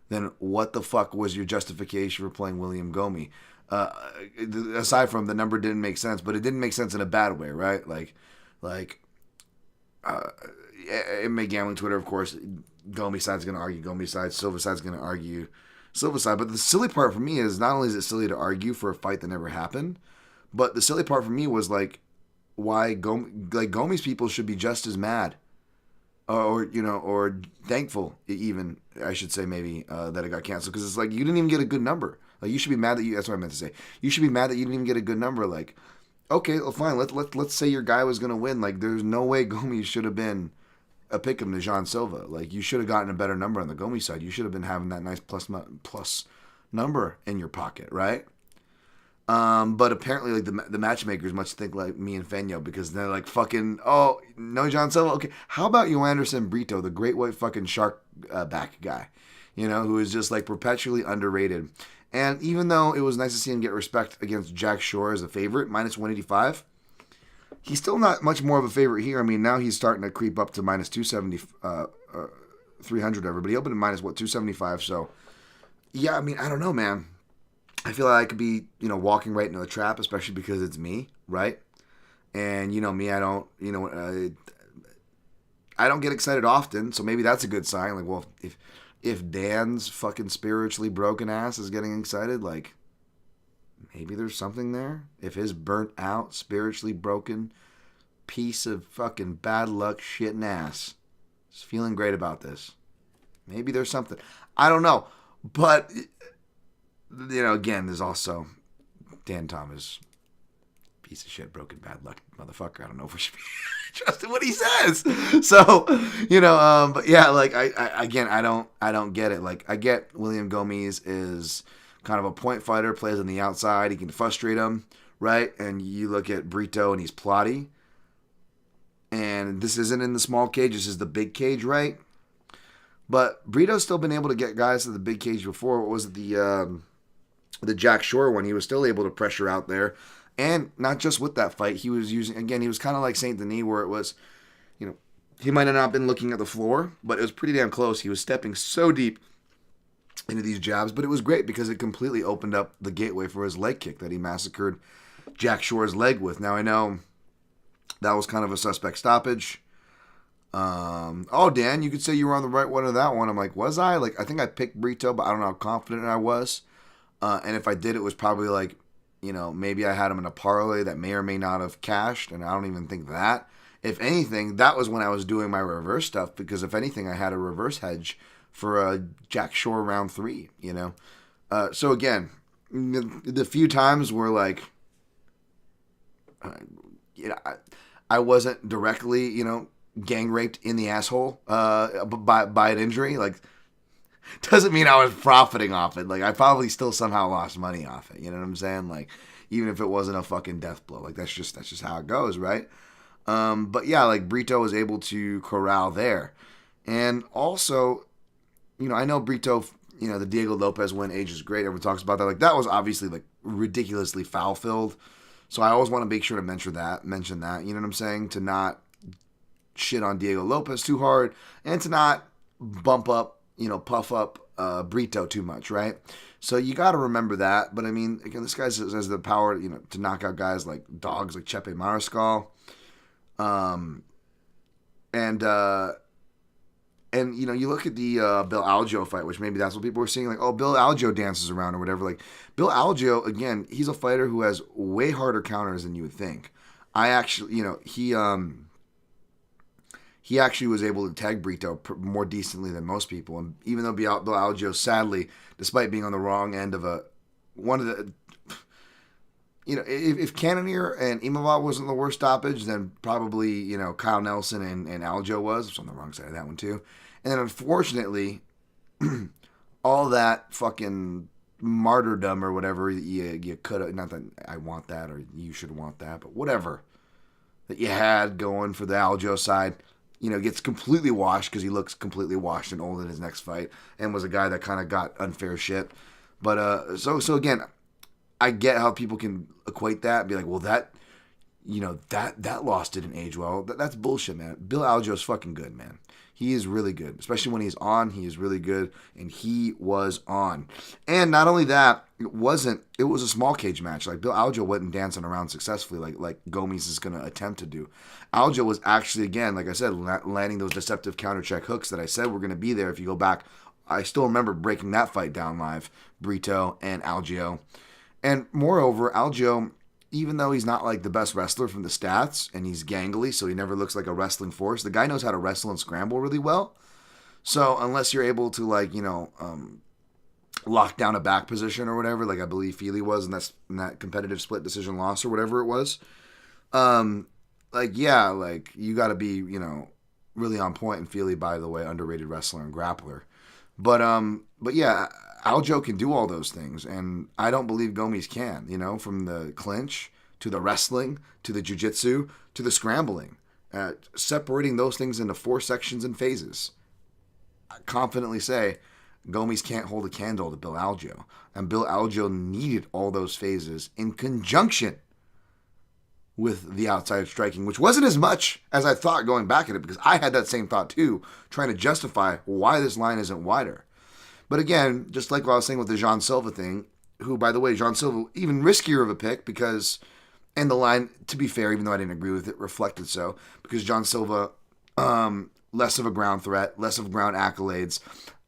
then what the fuck was your justification for playing William Gomis? Aside from the number didn't make sense, but it didn't make sense in a bad way, right? MMA gambling Twitter, of course, Gomis side's going to argue Gomis side, Silva side's going to argue Silva side. But the silly part for me is not only is it silly to argue for a fight that never happened, but the silly part for me was like why Gomis people should be just as mad or thankful even, I should say maybe, that it got canceled, because it's like you didn't even get a good number. Like you should be mad that that's what I meant to say. You should be mad that you didn't even get a good number. Like, okay, well, fine. Let's say your guy was gonna win. Like, there's no way Gomis should have been a pick him to John Silva. Like, you should have gotten a better number on the Gomis side. You should have been having that nice plus number in your pocket, right? But apparently, like the matchmakers much think like me and Feño, because they're like fucking, oh, no John Silva. Okay, how about you Anderson Brito, the great white fucking shark back guy, who is just like perpetually underrated. And even though it was nice to see him get respect against Jack Shore as a favorite, minus 185, he's still not much more of a favorite here. I mean, now he's starting to creep up to minus 270, 300 ever, but he opened at minus, 275, so, yeah, I mean, I don't know, man. I feel like I could be, walking right into a trap, especially because it's me, right? And, me, I don't, I don't get excited often, so maybe that's a good sign. Like, well, if Dan's fucking spiritually broken ass is getting excited, like, maybe there's something there. If his burnt out, spiritually broken piece of fucking bad luck shitting ass is feeling great about this, maybe there's something. I don't know. But, again, there's also Dan Thomas, piece of shit, broken bad luck motherfucker. I don't know if we should be trusting what he says. So, but yeah, like, I don't get it. Like, I get William Gomis is kind of a point fighter, plays on the outside. He can frustrate him, right? And you look at Brito and he's plotty. And this isn't in the small cage. This is the big cage, right? But Brito's still been able to get guys to the big cage before. What was it? The Jack Shore one. He was still able to pressure out there. And not just with that fight. He was using, again, he was kind of like Saint-Denis where it was, he might have not been looking at the floor, but it was pretty damn close. He was stepping so deep into these jabs. But it was great because it completely opened up the gateway for his leg kick that he massacred Jack Shore's leg with. Now, I know that was kind of a suspect stoppage. Dan, you could say you were on the right one of that one. I'm like, was I? Like, I think I picked Brito, but I don't know how confident I was. And if I did, it was probably like, maybe I had him in a parlay that may or may not have cashed, and I don't even think that. If anything, that was when I was doing my reverse stuff, because if anything, I had a reverse hedge for a Jack Shore round 3, So again, the few times where like, I wasn't directly, gang raped in the asshole by an injury, like, doesn't mean I was profiting off it. Like, I probably still somehow lost money off it. You know what I'm saying? Like, even if it wasn't a fucking death blow, like that's just how it goes, right? But yeah, like Brito was able to corral there, and also, I know Brito, the Diego Lopez win, age is great. Everyone talks about that. Like, that was obviously like ridiculously foul filled. So I always want to make sure to mention that. You know what I'm saying? To not shit on Diego Lopez too hard, and to not bump up, puff up Brito too much, right? So you got to remember that. But I mean, again, this guy has the power, to knock out guys like dogs like Chepe Mariscal, and you look at the Bill Algeo fight, which maybe that's what people were seeing, like, oh, Bill Algeo dances around or whatever. Like, Bill Algeo, again, he's a fighter who has way harder counters than you would think. I actually, he actually was able to tag Brito more decently than most people. And even though Bill Algeo, sadly, despite being on the wrong end of one of the, if Cannonier and Imavov wasn't the worst stoppage, then probably, Kyle Nelson and Algeo was on the wrong side of that one too. And then unfortunately, all that fucking martyrdom or whatever you could have, not that I want that or you should want that, but whatever that you had going for the Algeo side, gets completely washed because he looks completely washed and old in his next fight, and was a guy that kind of got unfair shit. But so again, I get how people can equate that and be like, well, that loss didn't age well. That's bullshit, man. Bill Algeo's fucking good, man. He is really good, especially when he's on. He is really good, and he was on. And not only that, it was a small cage match. Like, Bill Algeo wasn't dancing around successfully like Gomis is going to attempt to do. Algeo was actually, again, like I said, landing those deceptive counter check hooks that I said were going to be there. If you go back, I still remember breaking that fight down live, Brito and Algeo. And moreover, Algeo, even though he's not like the best wrestler from the stats, and he's gangly, so he never looks like a wrestling force, the guy knows how to wrestle and scramble really well. So unless you're able to, like, lock down a back position or whatever, like I believe Feely was in that competitive split decision loss or whatever it was, you got to be, really on point. And Feely, by the way, underrated wrestler and grappler. But yeah, Algeo can do all those things, and I don't believe Gomis can, from the clinch to the wrestling to the jiu-jitsu to the scrambling, separating those things into 4 sections and phases. I confidently say Gomis can't hold a candle to Bill Algeo, and Bill Algeo needed all those phases in conjunction with the outside striking, which wasn't as much as I thought going back at it, because I had that same thought too, trying to justify why this line isn't wider. But again, just like what I was saying with the Jean Silva thing, who, by the way, Jean Silva, even riskier of a pick because, and the line, to be fair, even though I didn't agree with it, reflected so, because Jean Silva, less of a ground threat, less of ground accolades,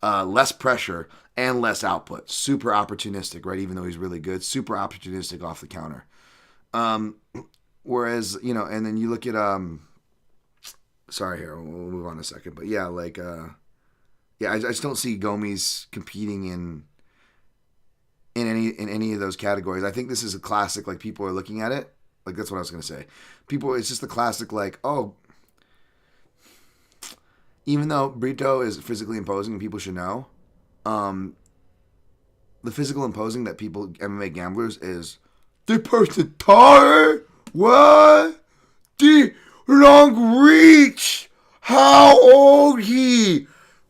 less pressure, and less output. Super opportunistic, right? Even though he's really good, super opportunistic off the counter. Whereas, and then you look at, sorry here, we'll move on in a second, but yeah, I just don't see Gomis competing in any of those categories. I think this is a classic, like, people are looking at it, like, that's what I was going to say. It's just the classic, like, oh, even though Brito is physically imposing and people should know, the physical imposing that MMA gamblers is, the person taller. What? The long reach. How old he?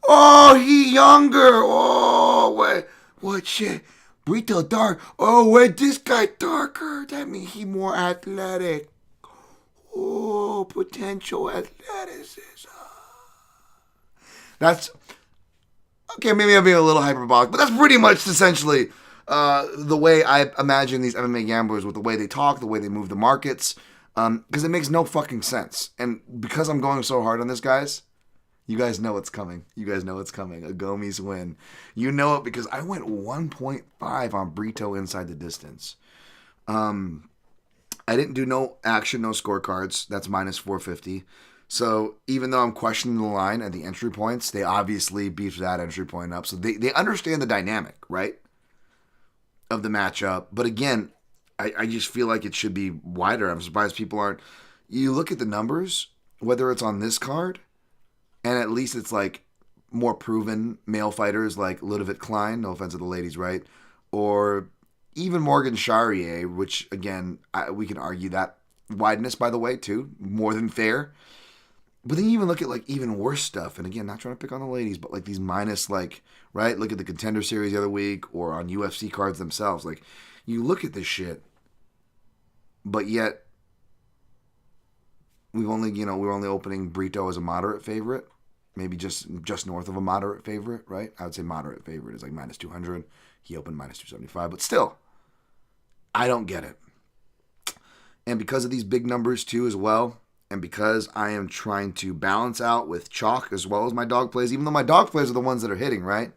Oh, he younger. Oh, what shit? Brito dark. Oh, wait, this guy darker. That means he more athletic. Oh, potential athleticism. That's okay. Maybe I'm being a little hyperbolic, but that's pretty much essentially the way I imagine these MMA gamblers, with the way they talk, the way they move the markets, because it makes no fucking sense. And because I'm going so hard on this, guys, you guys know what's coming. A Gomis win. You know it because I went 1.5 on Brito inside the distance. I didn't do no action, no scorecards. That's minus 450. So even though I'm questioning the line at the entry points, they obviously beefed that entry point up. So they understand the dynamic, right, of the matchup. But again, I just feel like it should be wider. I'm surprised people aren't. You look at the numbers, whether it's on this card, and at least it's like more proven male fighters like Ludovic Klein, no offense to the ladies, right? Or even Morgan Cherriere, which, again, we can argue that wideness, by the way, too, more than fair. But then you even look at, like, even worse stuff. And again, not trying to pick on the ladies, but like these minus, like, right? Look at the Contender Series the other week, or on UFC cards themselves. Like, you look at this shit, but yet we're only opening Brito as a moderate favorite, maybe just north of a moderate favorite, right? I would say moderate favorite is like minus 200. He opened minus 275, but still, I don't get it. And because of these big numbers too, as well. And because I am trying to balance out with chalk as well as my dog plays, even though my dog plays are the ones that are hitting, right?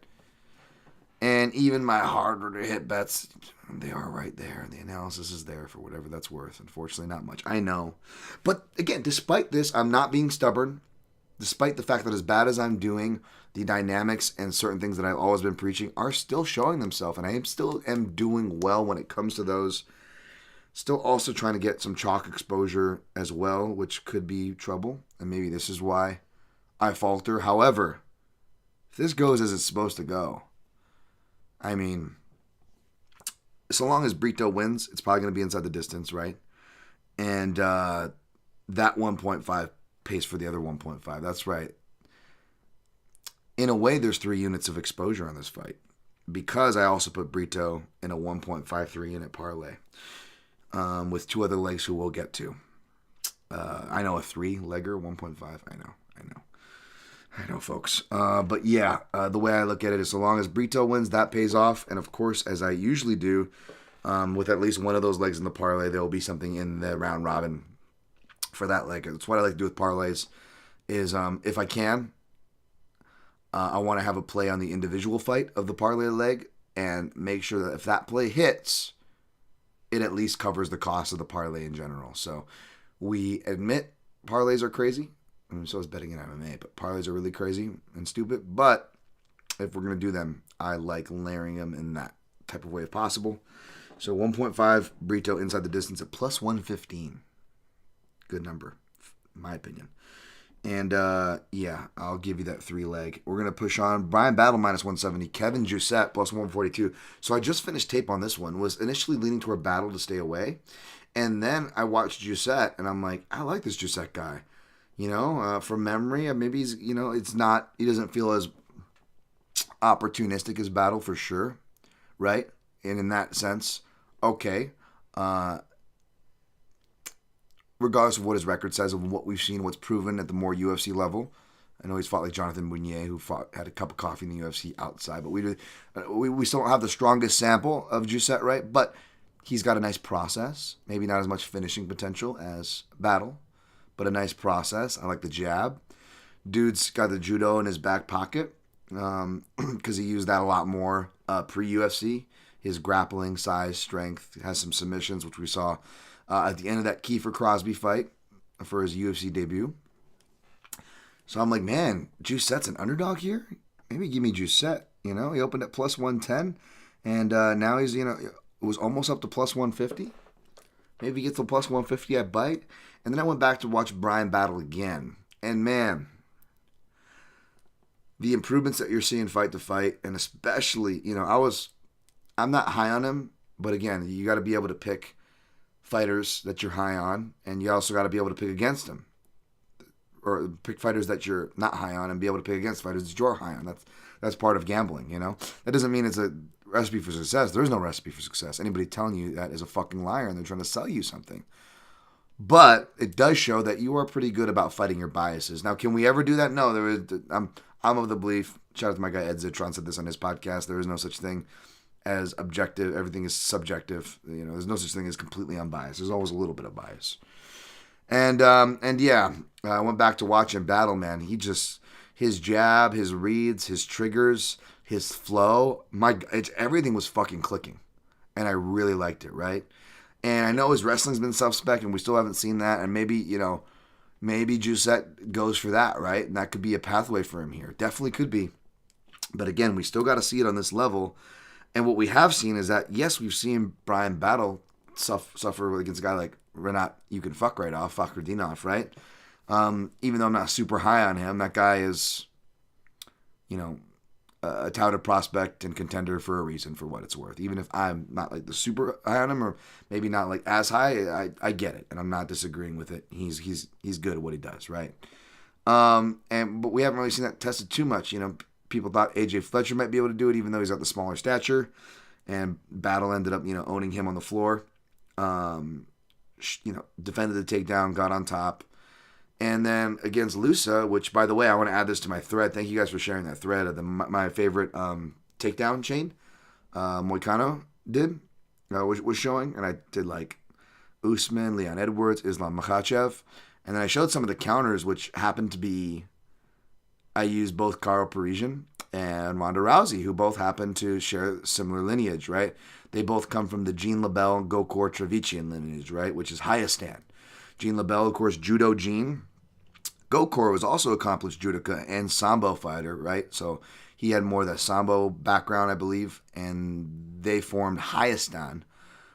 And even my harder to hit bets, they are right there. The analysis is there for whatever that's worth. Unfortunately, not much. I know. But again, despite this, I'm not being stubborn. Despite the fact that as bad as I'm doing, the dynamics and certain things that I've always been preaching are still showing themselves. And I am doing well when it comes to those. Still also trying to get some chalk exposure as well, which could be trouble. And maybe this is why I falter. However, if this goes as it's supposed to go, I mean, so long as Brito wins, it's probably going to be inside the distance, right? And that 1.5 pays for the other 1.5. That's right. In a way, there's 3 units of exposure on this fight, because I also put Brito in a 1.53 unit parlay. With 2 other legs who we'll get to. I know a 3-legger, 1.5. I know, folks. But yeah, the way I look at it is, so long as Brito wins, that pays off. And of course, as I usually do, with at least one of those legs in the parlay, there will be something in the round robin for that leg. It's what I like to do with parlays is, if I can, I want to have a play on the individual fight of the parlay leg and make sure that if that play hits, it at least covers the cost of the parlay in general. So we admit parlays are crazy. I mean, so is betting in MMA, but parlays are really crazy and stupid. But if we're going to do them, I like layering them in that type of way if possible. So 1.5 Brito inside the distance at plus 115. Good number, in my opinion. And yeah, I'll give you that 3-leg. We're going to push on. Brian Battle minus 170. Kevin Jousset plus 142. So I just finished tape on this one. Was initially leaning toward Battle to stay away. And then I watched Jousset, and I'm like, I like this Jousset guy. From memory, maybe he's, it's not, he doesn't feel as opportunistic as Battle for sure. Right? And in that sense, okay. regardless of what his record says and what we've seen, what's proven at the more UFC level. I know he's fought like Jonathan Mounier, who had a cup of coffee in the UFC outside, but we still don't have the strongest sample of Jousset, right? But he's got a nice process. Maybe not as much finishing potential as Battle, but a nice process. I like the jab. Dude's got the judo in his back pocket because he used that a lot more pre-UFC. His grappling, size, strength, has some submissions, which we saw at the end of that Kiefer Crosby fight for his UFC debut. So I'm like, man, Jousset's an underdog here? Maybe give me Jousset. He opened at plus 110, and now he's, it was almost up to plus 150. Maybe he gets to plus 150 at bite. And then I went back to watch Bryan Battle again. And man, the improvements that you're seeing fight to fight, and especially, I'm not high on him, but again, you got to be able to pick fighters that you're high on, and you also got to be able to pick against them. Or pick fighters that you're not high on and be able to pick against fighters that you're high on. That's part of gambling, That doesn't mean it's a recipe for success. There's no recipe for success. Anybody telling you that is a fucking liar, and they're trying to sell you something. But it does show that you are pretty good about fighting your biases. Now, can we ever do that? No. I'm of the belief, shout out to my guy Ed Zitron, said this on his podcast, there is no such thing as objective. Everything is subjective. There's no such thing as completely unbiased. There's always a little bit of bias. And yeah, I went back to watching Battle, man. His jab, his reads, his triggers, his flow, everything was fucking clicking. And I really liked it, right? And I know his wrestling's been suspect, and we still haven't seen that. And maybe Jousset goes for that, right? And that could be a pathway for him here. Definitely could be. But again, we still got to see it on this level. And what we have seen is that, yes, we've seen Bryan Battle suffer against a guy like Renat, you can fuck right off, Fakhretdinov, right? Even though I'm not super high on him, that guy is, a touted prospect and contender for a reason, for what it's worth. Even if I'm not like the super high on him, or maybe not like as high, I get it, and I'm not disagreeing with it. He's good at what he does, right? But we haven't really seen that tested too much. People thought AJ Fletcher might be able to do it, even though he's got the smaller stature, and Battle ended up owning him on the floor. Defended the takedown, got on top. And then against Lusa, which, by the way, I want to add this to my thread. Thank you guys for sharing that thread of my favorite takedown chain. Moicano was showing. And I did like Usman, Leon Edwards, Islam Makhachev. And then I showed some of the counters, which happened to be, I used both Karo Parisian and Ronda Rousey, who both happen to share similar lineage, right? They both come from the Jean Labelle, Gokor, Travician lineage, right? Which is Hayastan. Jean Labelle, of course, Judo Jean. Gokor was also accomplished judoka and sambo fighter, right? So he had more of that sambo background, I believe, and they formed Hayastan,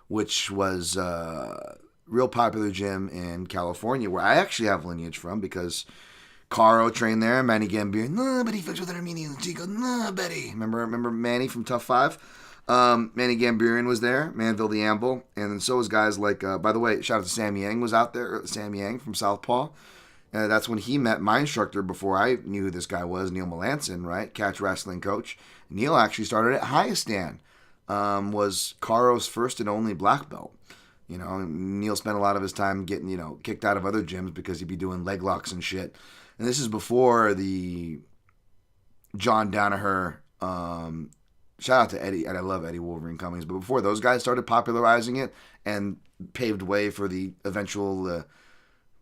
which was a real popular gym in California, where I actually have lineage from, because Caro trained there, Manny Gambier, no, but he fights with an Armenian Chico, no, Betty. Remember Manny from Tough 5? Manny Gambirian was there, Manville the Amble, and then so was guys like, by the way, shout out to Sam Yang was out there, Sam Yang from Southpaw. That's when he met my instructor before I knew who this guy was, Neil Melanson, right? Catch wrestling coach. Neil actually started at Hayastan, was Caro's first and only black belt. Neil spent a lot of his time getting, kicked out of other gyms because he'd be doing leg locks and shit. And this is before the John Danaher, shout out to Eddie, and I love Eddie Wolverine Cummings, but before those guys started popularizing it and paved way for the eventual,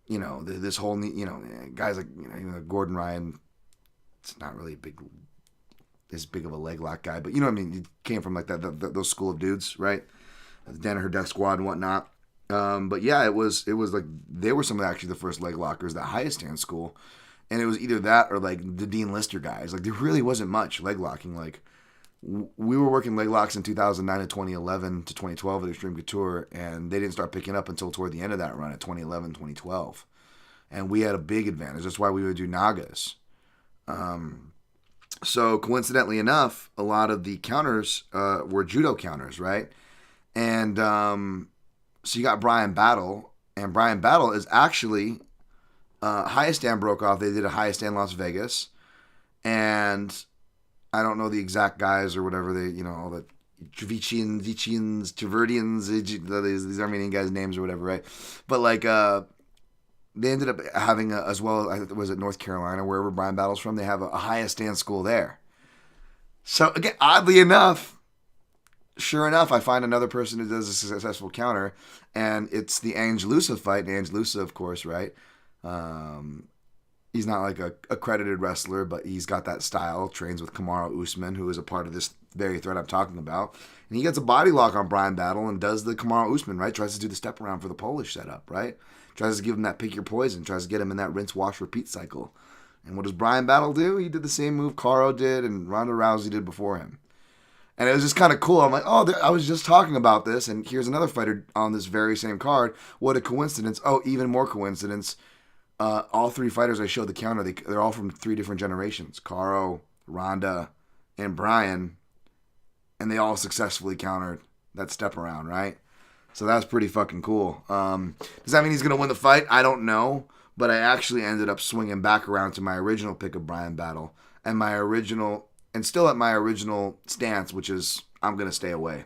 this whole, guys like, even Gordon Ryan, it's not really as big of a leg lock guy, but you know what I mean? He came from like those school of dudes, right? The Danaher Death Squad and whatnot. But yeah, it was like, they were some of actually the first leg lockers, that Hayastan school. And it was either that or like the Dean Lister guys. Like there really wasn't much leg locking. Like we were working leg locks in 2009 to 2011 to 2012 at Extreme Couture, and they didn't start picking up until toward the end of that run at 2011, 2012. And we had a big advantage. That's why we would do Nagas. So coincidentally enough, a lot of the counters were judo counters, right? And so you got Bryan Battle, and Bryan Battle is actually, Hayastan broke off. They did a Hayastan Las Vegas, and I don't know the exact guys or whatever, all the Tverdians, these Armenian guys' names or whatever, right? But like, they ended up having, as well, was it North Carolina, wherever Brian Battle's from, they have a highest dance school there. So, again, oddly enough, sure enough, I find another person who does a successful counter, and it's the Angelusa fight. And Angelusa, of course, right? He's not like a accredited wrestler, but he's got that style, trains with Kamaru Usman, who is a part of this very threat I'm talking about. And he gets a body lock on Brian Battle and does the Kamaru Usman, right? Tries to do the step around for the Polish setup, right? Tries to give him that pick your poison. Tries to get him in that rinse, wash, repeat cycle. And what does Brian Battle do? He did the same move Caro did and Ronda Rousey did before him. And it was just kind of cool. I'm like, oh, I was just talking about this, and here's another fighter on this very same card. What a coincidence. Oh, even more coincidence. All three fighters I showed the counter, they're all from 3 different generations. Caro, Ronda, and Brian. And they all successfully countered that step around, right? So that's pretty fucking cool. Does that mean he's going to win the fight? I don't know. But I actually ended up swinging back around to my original pick of Brian Battle. And still at my original stance, which is I'm going to stay away.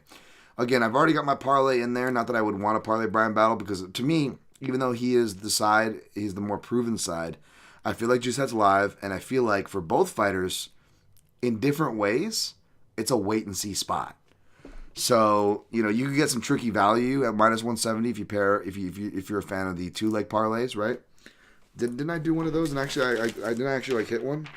Again, I've already got my parlay in there. Not that I would want to parlay Brian Battle, because to me, even though he's the more proven side, I feel like Jousset's live, and I feel like for both fighters, in different ways, it's a wait-and-see spot. So, you could get some tricky value at minus 170 if you're a fan of the 2-leg parlays, right? Didn't I do one of those? And actually, I didn't actually hit one.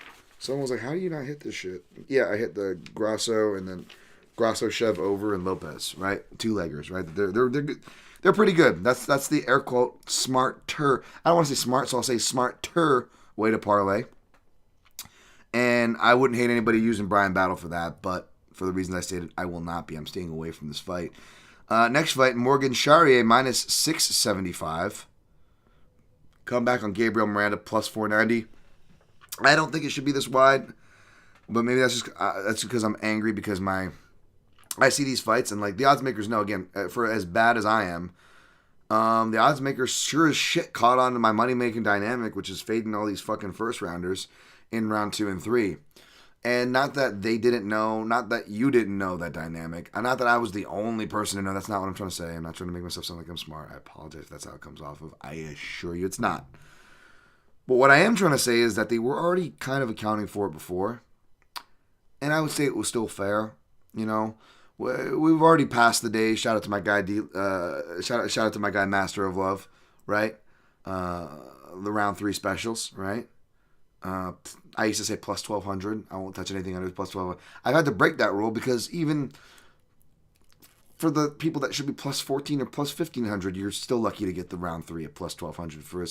Someone was like, how do you not hit this shit? Yeah, I hit the Grasso and then Grasso, Chev, Over, and Lopez, right? 2-leggers, right? They're good. They're pretty good. That's the air quote smarter. I don't want to say smart, so I'll say smarter way to parlay. And I wouldn't hate anybody using Brian Battle for that, but for the reasons I stated, I will not be. I'm staying away from this fight. Next fight, Morgan Cherriere minus 675. Come back on Gabriel Miranda plus 490. I don't think it should be this wide, but maybe that's because I'm angry because I see these fights and like the odds makers know, again, for as bad as I am, the odds makers sure as shit caught on to my money making dynamic, which is fading all these fucking first rounders in round 2 and 3. And not that they didn't know, not that you didn't know that dynamic, and not that I was the only person to know. That's not what I'm trying to say. I'm not trying to make myself sound like I'm smart. I apologize if that's how it comes off of. I assure you it's not. But what I am trying to say is that they were already kind of accounting for it before. And I would say it was still fair. We've already passed the day. Shout out to my guy, shout out to my guy, Master of Love, right? The round 3 specials, right? I used to say plus 1,200. I won't touch anything under plus 1,200. I've had to break that rule because even for the people that should be plus 1,400 or plus 1,500, you're still lucky to get the round 3 at plus 1,200 for a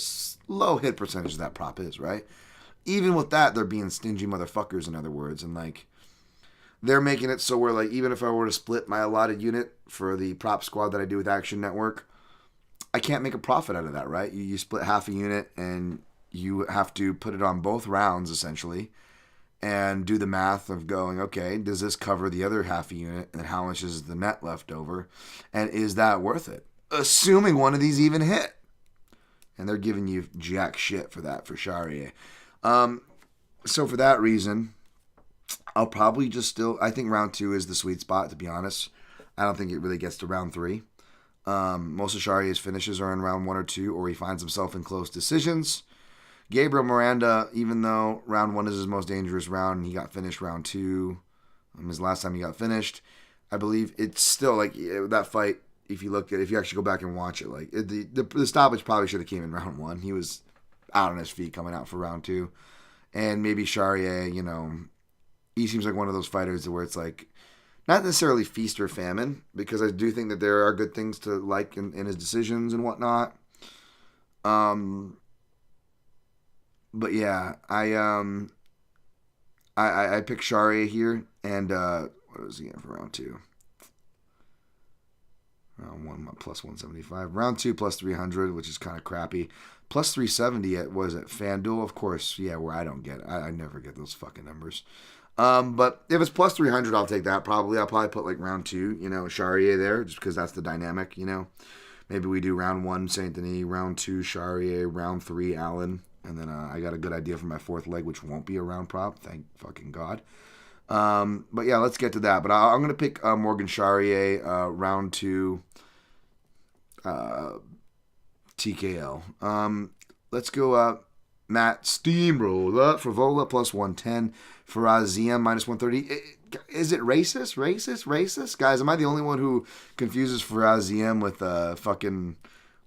low hit percentage that prop is, right? Even with that, they're being stingy motherfuckers, in other words. And like, they're making it so where like, even if I were to split my allotted unit for the prop squad that I do with Action Network, I can't make a profit out of that, right? You split half a unit and you have to put it on both rounds, essentially, and do the math of going, okay, does this cover the other half a unit, and how much is the net left over, and is that worth it? Assuming one of these even hit. And they're giving you jack shit for that, for Cherriere. So for that reason, I'll probably just I think round 2 is the sweet spot, to be honest. I don't think it really gets to round 3. Most of Cherriere's finishes are in round 1 or 2, or he finds himself in close decisions. Gabriel Miranda, even though round 1 is his most dangerous round, and he got finished round 2, his last time he got finished, I believe it's still like that fight. If you actually go back and watch it, like the stoppage probably should have came in round 1. He was out on his feet coming out for round 2, and maybe Cherriere, he seems like one of those fighters where it's like not necessarily feast or famine, because I do think that there are good things to like in his decisions and whatnot. But yeah, I picked Cherriere here, and what was he in for round 2? Round 1 plus 175. Round 2 plus 300, which is kind of crappy. Plus 370 at FanDuel, of course. Yeah, where I don't get, I never get those fucking numbers. But if it's plus 300, I'll take that. I'll probably put like round 2, Cherriere there, just because that's the dynamic. Maybe we do round 1 Saint-Denis, round 2 Cherriere, round 3 Allen. And then I got a good idea for my 4th leg, which won't be a round prop. Thank fucking God. But yeah, let's get to that. But I'm going to pick Morgan Cherriere, round 2 TKL. let's go Matt Steamroller. Frevola plus 110. Faraz-Ziem minus 130. Is it racist? Racist? Guys, am I the only one who confuses Faraz-Ziem with fucking,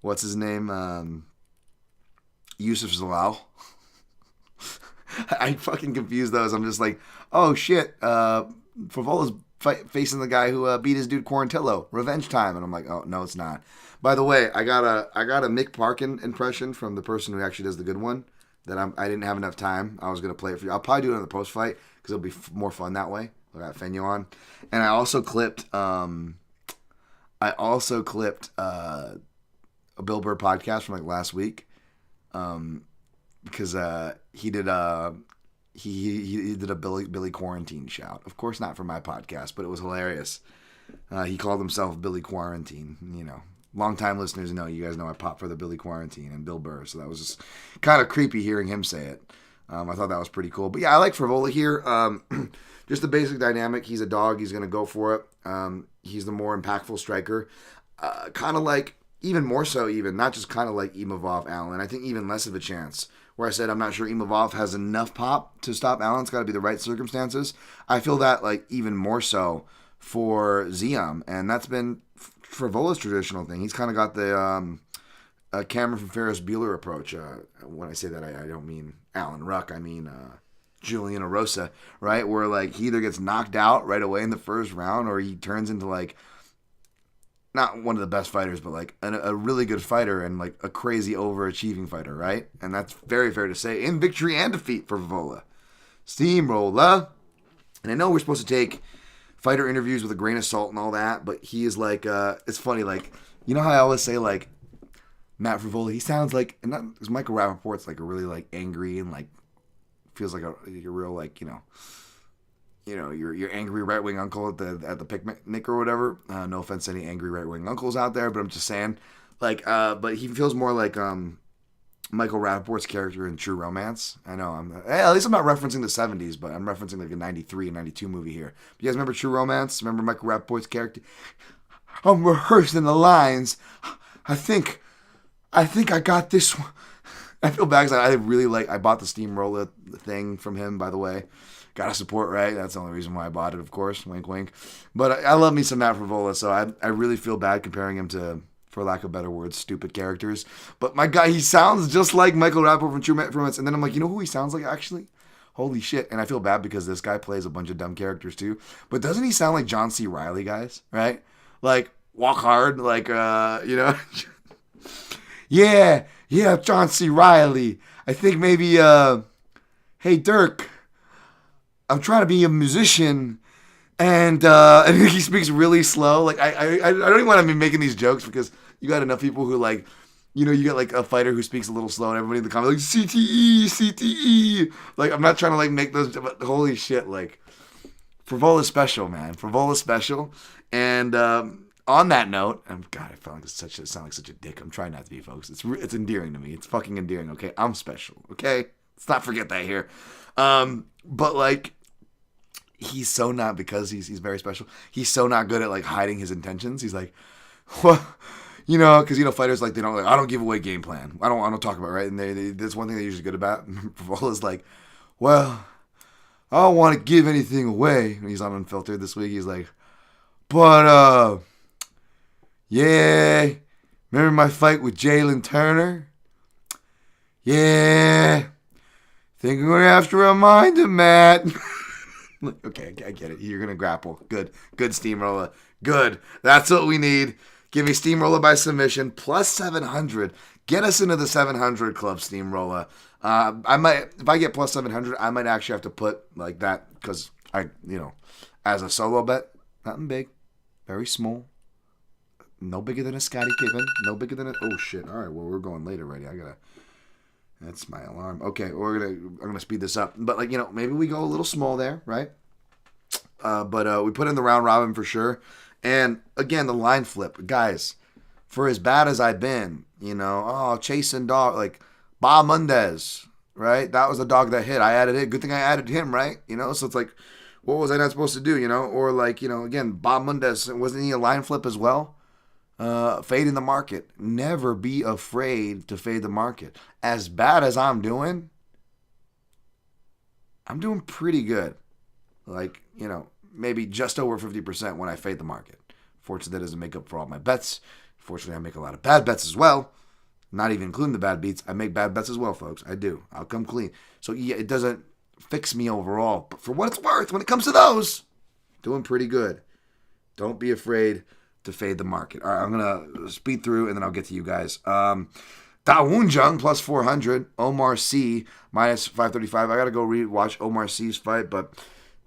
what's his name? Yusuf Zalal. I fucking confuse those. I'm just like, oh shit, Favola's facing the guy who beat his dude Quarantillo. Revenge time. And I'm like, oh, no, it's not. By the way, I got a Mick Parkin impression from the person who actually does the good one that I didn't have enough time. I was going to play it for you. I'll probably do it on the post-fight because it'll be more fun that way. I got Fenyo on. And I also clipped a Bill Burr podcast from like last week because he did he did a Billy Quarantine shout. Of course not for my podcast, but it was hilarious. He called himself Billy Quarantine, you know. Long-time listeners know, you guys know I pop for the Billy Quarantine and Bill Burr, so that was just kind of creepy hearing him say it. I thought that was pretty cool. But yeah, I like Frevola here. Just the basic dynamic. He's a dog. He's going to go for it. He's the more impactful striker. Kind of like, even more so even, not just kind of like Imavov-Allen. I think even less of a chance. Where I said I'm not sure Imavov has enough pop to stop Allen. It's got to be the right circumstances. I feel that like even more so for Ziem. And that's been Frevola's traditional thing. He's kind of got the Cameron from Ferris Bueller approach. When I say that, I don't mean Alan Ruck. I mean Julian Arosa, right? Where like he either gets knocked out right away in the first round, or he turns into like not one of the best fighters, but like a really good fighter and like a crazy overachieving fighter, right? And that's very fair to say in victory and defeat for Frevola. Steamroller. And I know we're supposed to take fighter interviews with a grain of salt and all that, but he is like, it's funny, like, you know how I always say, like, Matt Frevola, he sounds like, and not, because Michael Rappaport's like a really, like, angry and, like, feels like a real, like, you know, your angry right-wing uncle at the picnic or whatever. No offense to any angry right-wing uncles out there, but I'm just saying, like, but he feels more like, Michael Rappaport's character in True Romance. I know, at least I'm not referencing the 70s, but I'm referencing like a 93 and 92 movie here. You guys remember True Romance? Remember Michael Rappaport's character? I'm rehearsing the lines. I think I got this one. I feel bad because I bought the Steamroller thing from him, by the way. Gotta support, right? That's the only reason why I bought it, of course. Wink, wink. But I love me some Matt Frevola, so I really feel bad comparing him to, for lack of better words, stupid characters. But my guy, he sounds just like Michael Rappaport from True Romance. And then I'm like, you know who he sounds like, actually? Holy shit. And I feel bad because this guy plays a bunch of dumb characters, too. But doesn't he sound like John C. Reilly, guys? Right? Like, walk hard, like, you know? yeah, John C. Reilly. I think maybe, hey, Dirk, I'm trying to be a musician. And he speaks really slow. Like, I don't even want to be making these jokes because you got enough people who, like, you know, you got, like, a fighter who speaks a little slow and everybody in the comments, like, CTE. Like, I'm not trying to, like, make those, but holy shit, like, Frevola's special, man. Frevola's special. And on that note, God, I felt like I sound like such a dick. I'm trying not to be, folks. It's endearing to me. It's fucking endearing, okay? I'm special, okay? Let's not forget that here. But, like, he's so not, because he's very special, he's so not good at, like, hiding his intentions. He's like, well, you know, because, you know, fighters, like, they don't, like, I don't give away game plan. I don't talk about it, right? And that's one thing they're usually good about. Frevola's like, well, I don't want to give anything away. When he's on Unfiltered this week, he's like, but, yeah, remember my fight with Jalen Turner? Yeah, think I'm going to have to remind him, Matt. Okay, I get it. You're going to grapple. Good Steamroller. Good. That's what we need. Give me Steamroller by submission. Plus 700. Get us into the 700 club, Steamroller. I might, if I get plus 700, I might actually have to put like that because as a solo bet, nothing big. Very small. No bigger than a Scotty Pippen. No bigger than a, oh shit. All right, well, we're going late already. That's my alarm. Okay, I'm gonna speed this up. But maybe we go a little small there, right? But we put in the round robin for sure. And again, the line flip, guys. For as bad as I've been, chasing dog like Bob Mundez, right? That was the dog that hit. I added it. Good thing I added him, right? So it's like, what was I not supposed to do? Or again, Bob Mundez, wasn't he a line flip as well? Fading the market. Never be afraid to fade the market. As bad as I'm doing pretty good. Like, maybe just over 50% when I fade the market. Fortunately, that doesn't make up for all my bets. Fortunately, I make a lot of bad bets as well. Not even including the bad beats. I make bad bets as well, folks. I do. I'll come clean. So, yeah, it doesn't fix me overall. But for what it's worth, when it comes to those, doing pretty good. Don't be afraid to fade the market. All right, I'm going to speed through, and then I'll get to you guys. Da-Woon-Jung plus 400. Omar Sy minus 535. I got to go watch Omar Sy's fight, but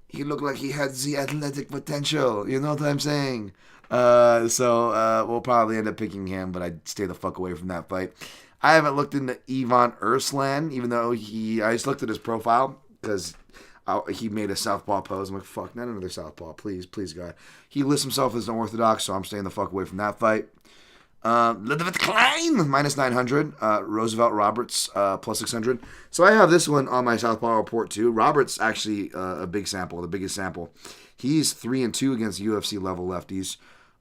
he looked like he had the athletic potential. You know what I'm saying? So we'll probably end up picking him, but I'd stay the fuck away from that fight. I haven't looked into Imavov-Allen, even though I just looked at his profile because he made a southpaw pose. I'm like, fuck, not another southpaw. Please, God. He lists himself as an orthodox, so I'm staying the fuck away from that fight. Ludwig Klein, minus 900. Roosevelt-Roberts, plus 600. So I have this one on my southpaw report, too. Roberts, actually, a big sample, the biggest sample. He's 3-2 against UFC-level lefties.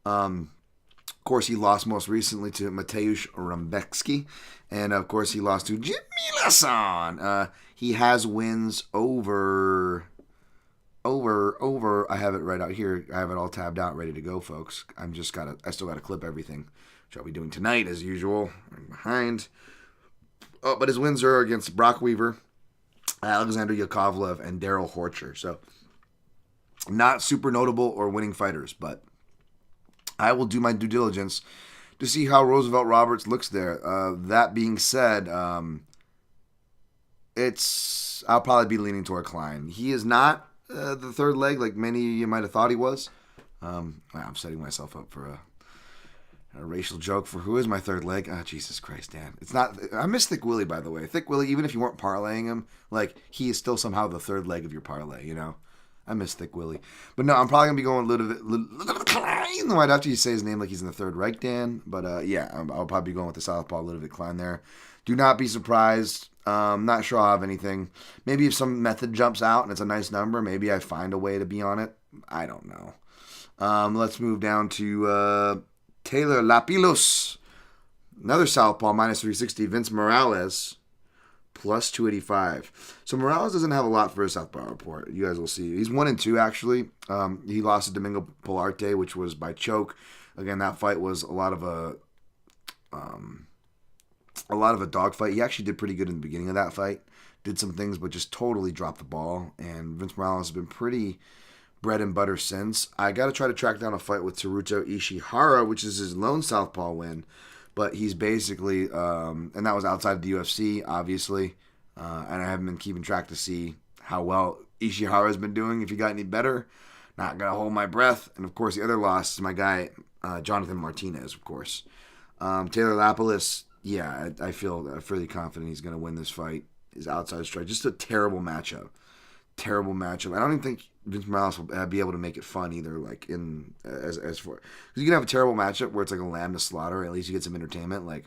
Of course, he lost most recently to Mateusz Rembecki. And, of course, he lost to Jimmy Lasson. He has wins over. I have it right out here. I have it all tabbed out, ready to go, folks. I still got to clip everything, which I'll be doing tonight, as usual. I'm behind. Oh, but his wins are against Brock Weaver, Alexander Yakovlev, and Daryl Horcher. So, not super notable or winning fighters, but I will do my due diligence to see how Roosevelt-Roberts looks there. That being said, I'll probably be leaning toward Klein. He is not the third leg like many of you might have thought he was. I'm setting myself up for a racial joke for who is my third leg. Oh, Jesus Christ, Dan. It's not. I miss Thick Willie, by the way. Thick Willie, even if you weren't parlaying him, like, he is still somehow the third leg of your parlay, I miss Thick Willie. But no, I'm probably going to be going Ludwig Klein. I'd have to say his name like he's in the Third Reich, Dan. But yeah, I'll probably be going with the southpaw Ludwig Klein there. Do not be surprised. Not sure I'll have anything. Maybe if some method jumps out and it's a nice number, maybe I find a way to be on it. I don't know. Let's move down to Taylor Lapilus. Another southpaw, minus 360. Vince Morales, plus 285. So Morales doesn't have a lot for his southpaw report. You guys will see. He's 1-2, actually. He lost to Domingo Pilarte, which was by choke. Again, that fight was a lot of a dogfight. He actually did pretty good in the beginning of that fight. Did some things, but just totally dropped the ball. And Vince Morales has been pretty bread and butter since. I got to try to track down a fight with Teruto Ishihara, which is his lone southpaw win. But he's basically, and that was outside the UFC, obviously. And I haven't been keeping track to see how well Ishihara's been doing, if he got any better. Not going to hold my breath. And, of course, the other loss is my guy, Jonathan Martinez, of course. Taylor Lapilus, yeah, I feel fairly confident he's going to win this fight. His outside strike, just a terrible matchup. Terrible matchup. I don't even think Vince Morales will be able to make it fun either. Like as for, because you can have a terrible matchup where it's like a lamb to slaughter. At least you get some entertainment. Like,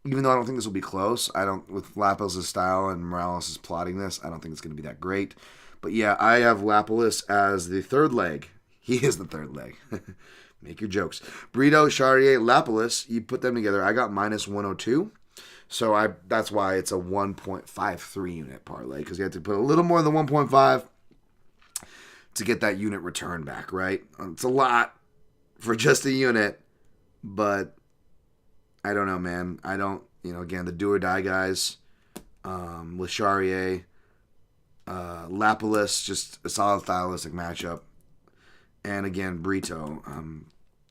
even though I don't think this will be close, with Lapilus' style and Morales' plotting this, I don't think it's going to be that great. But yeah, I have Lapilus as the third leg. He is the third leg. Make your jokes. Brito, Cherriere, Lapilus, you put them together. I got minus 102. So that's why it's a 1.53 unit parlay, because you have to put a little more than 1.5 to get that unit return back, right? It's a lot for just a unit, but I don't know, man. I don't, again, the do or die guys with Cherriere, Lapilus, just a solid stylistic matchup. And again, Brito,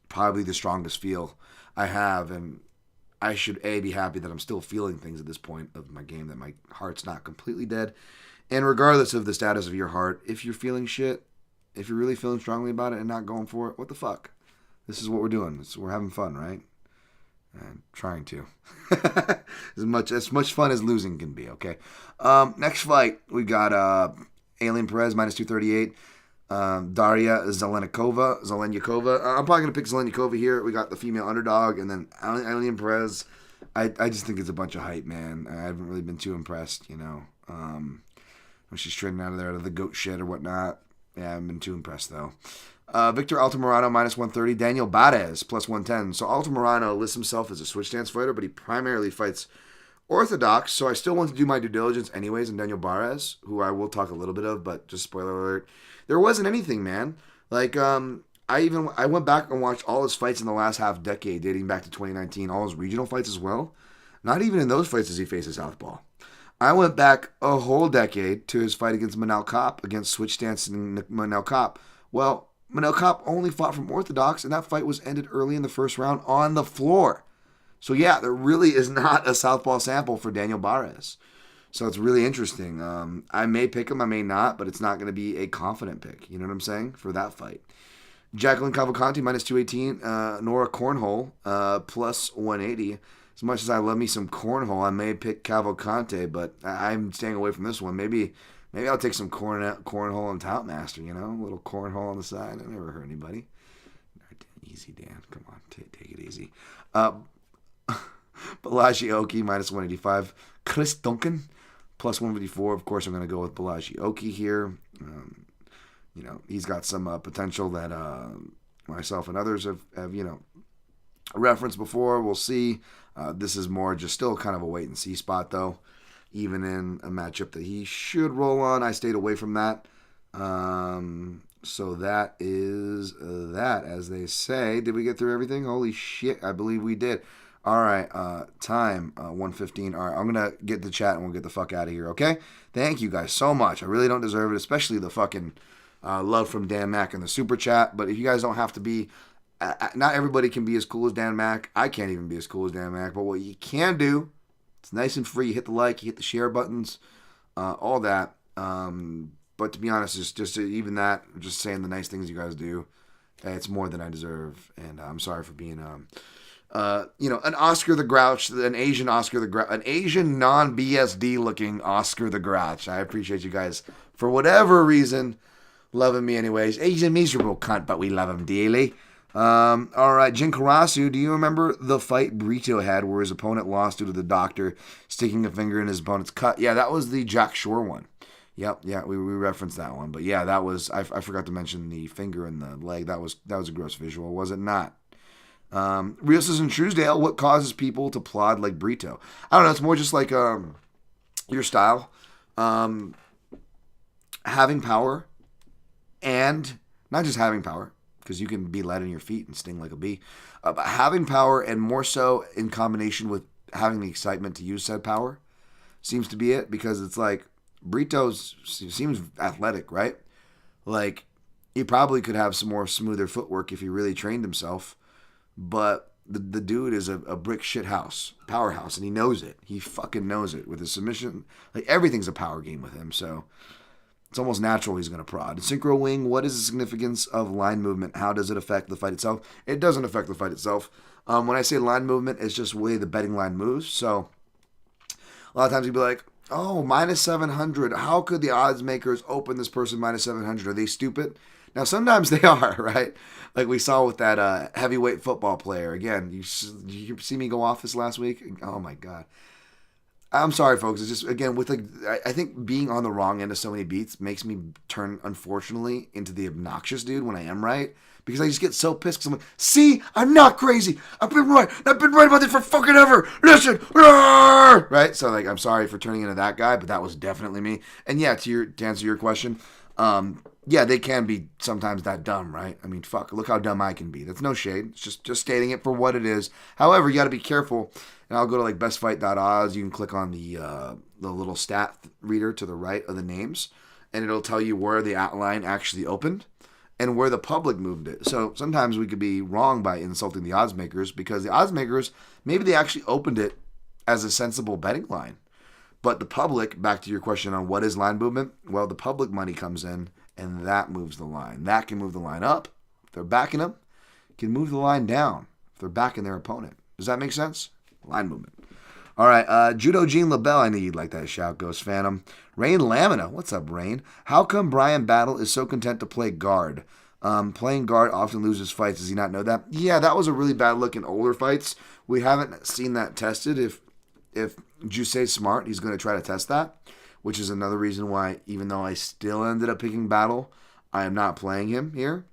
probably the strongest feel I have, and I should, be happy that I'm still feeling things at this point of my game, that my heart's not completely dead. And regardless of the status of your heart, if you're feeling shit, if you're really feeling strongly about it and not going for it, what the fuck? This is what we're doing. We're having fun, right? I'm trying to. as much fun as losing can be, okay? Next fight, we got Alien Perez, minus 238. Daria Zelenyakova. I'm probably going to pick Zelenyakova here. We got the female underdog, and then Alien Perez. I just think it's a bunch of hype, man. I haven't really been too impressed, when she's trading out of the goat shit or whatnot. I haven't been too impressed, though. Victor Altamirano, minus 130. Daniel Barez, plus 110. So Altamirano lists himself as a switch stance fighter, but he primarily fights orthodox, so I still want to do my due diligence anyways. And Daniel Barez, who I will talk a little bit of, but just spoiler alert, there wasn't anything, man. Like, I went back and watched all his fights in the last half decade, dating back to 2019, all his regional fights as well. Not even in those fights does he face a southpaw. I went back a whole decade to his fight against Manel Kape, against switch stance and Manel Kape. Well, Manel Kape only fought from orthodox, and that fight was ended early in the first round on the floor. So yeah, there really is not a southpaw sample for Daniel Barez. So it's really interesting. I may pick him, I may not, but it's not going to be a confident pick. You know what I'm saying? For that fight. Jacqueline Cavalcanti, minus 218. Nora Cornhole, plus 180. As much as I love me some Cornhole, I may pick Cavalcanti, but I'm staying away from this one. Maybe I'll take some Cornhole and Toutmaster, you know? A little Cornhole on the side. I never hurt anybody. Easy, Dan. Come on, take it easy. Balaji Oki, minus 185. Chris Duncan, plus 154. Of course, I'm going to go with Balaji Oki here. He's got some potential that myself and others have referenced before. We'll see. This is more just still kind of a wait-and-see spot, though. Even in a matchup that he should roll on, I stayed away from that. So that is that, as they say. Did we get through everything? Holy shit, I believe we did. All right, time, 1:15. All right, I'm going to get the chat and we'll get the fuck out of here, okay? Thank you guys so much. I really don't deserve it, especially the fucking love from Dan Mack in the super chat. But if you guys don't have to be, not everybody can be as cool as Dan Mack. I can't even be as cool as Dan Mack. But what you can do, it's nice and free. You hit the like, you hit the share buttons, all that. But to be honest, it's just even that, just saying the nice things you guys do, it's more than I deserve. And I'm sorry for being an Oscar the Grouch, an Asian Oscar the Grouch, an Asian non-BSD looking Oscar the Grouch. I appreciate you guys for whatever reason loving me anyways. He's a miserable cunt, but we love him dearly. All right, Jin Karasu, do you remember the fight Brito had where his opponent lost due to the doctor sticking a finger in his opponent's cut? Yeah, that was the Jack Shore one. Yep, yeah, we referenced that one. But yeah, that was, I forgot to mention the finger in the leg. That was a gross visual, was it not? Rios is in Truesdale. What causes people to plod like Brito? I don't know. It's more just like your style, having power, and not just having power, because you can be light on your feet and sting like a bee, but having power, and more so in combination with having the excitement to use said power seems to be it. Because it's like Brito seems athletic, right? Like he probably could have some more smoother footwork if he really trained himself. But the dude is a brick shit house, powerhouse, and he knows it. He fucking knows it with his submission. Like, everything's a power game with him, so it's almost natural he's going to prod. Synchro Wing, what is the significance of line movement? How does it affect the fight itself? It doesn't affect the fight itself. When I say line movement, it's just the way the betting line moves. So a lot of times you'd be like, oh, minus 700. How could the odds makers open this person minus 700? Are they stupid? Now, sometimes they are, right? Like we saw with that heavyweight football player. Again, you see me go off this last week? Oh, my God. I'm sorry, folks. It's just, again, I think being on the wrong end of so many beats makes me turn, unfortunately, into the obnoxious dude when I am right. Because I just get so pissed because I'm like, see, I'm not crazy. I've been right. I've been right about this for fucking ever. Listen. Right? So, like, I'm sorry for turning into that guy, but that was definitely me. And yeah, to answer your question, yeah, they can be sometimes that dumb, right? I mean, fuck, look how dumb I can be. That's no shade. It's just stating it for what it is. However, you got to be careful. And I'll go to like bestfight.odds. You can click on the little stat reader to the right of the names, and it'll tell you where the line actually opened and where the public moved it. So sometimes we could be wrong by insulting the odds makers, because the odds makers, maybe they actually opened it as a sensible betting line. But the public, back to your question on what is line movement, well, the public money comes in, and that moves the line. That can move the line up. If they're backing them, can move the line down if they're backing their opponent. Does that make sense? Line movement. All right, Judo Gene LaBelle, I knew you'd like that shout, Ghost Phantom. Rain Lamina, what's up, Rain? How come Brian Battle is so content to play guard? Playing guard often loses fights. Does he not know that? Yeah, that was a really bad look in older fights. We haven't seen that tested. If Jousset's smart, he's going to try to test that, which is another reason why, even though I still ended up picking Battle, I am not playing him here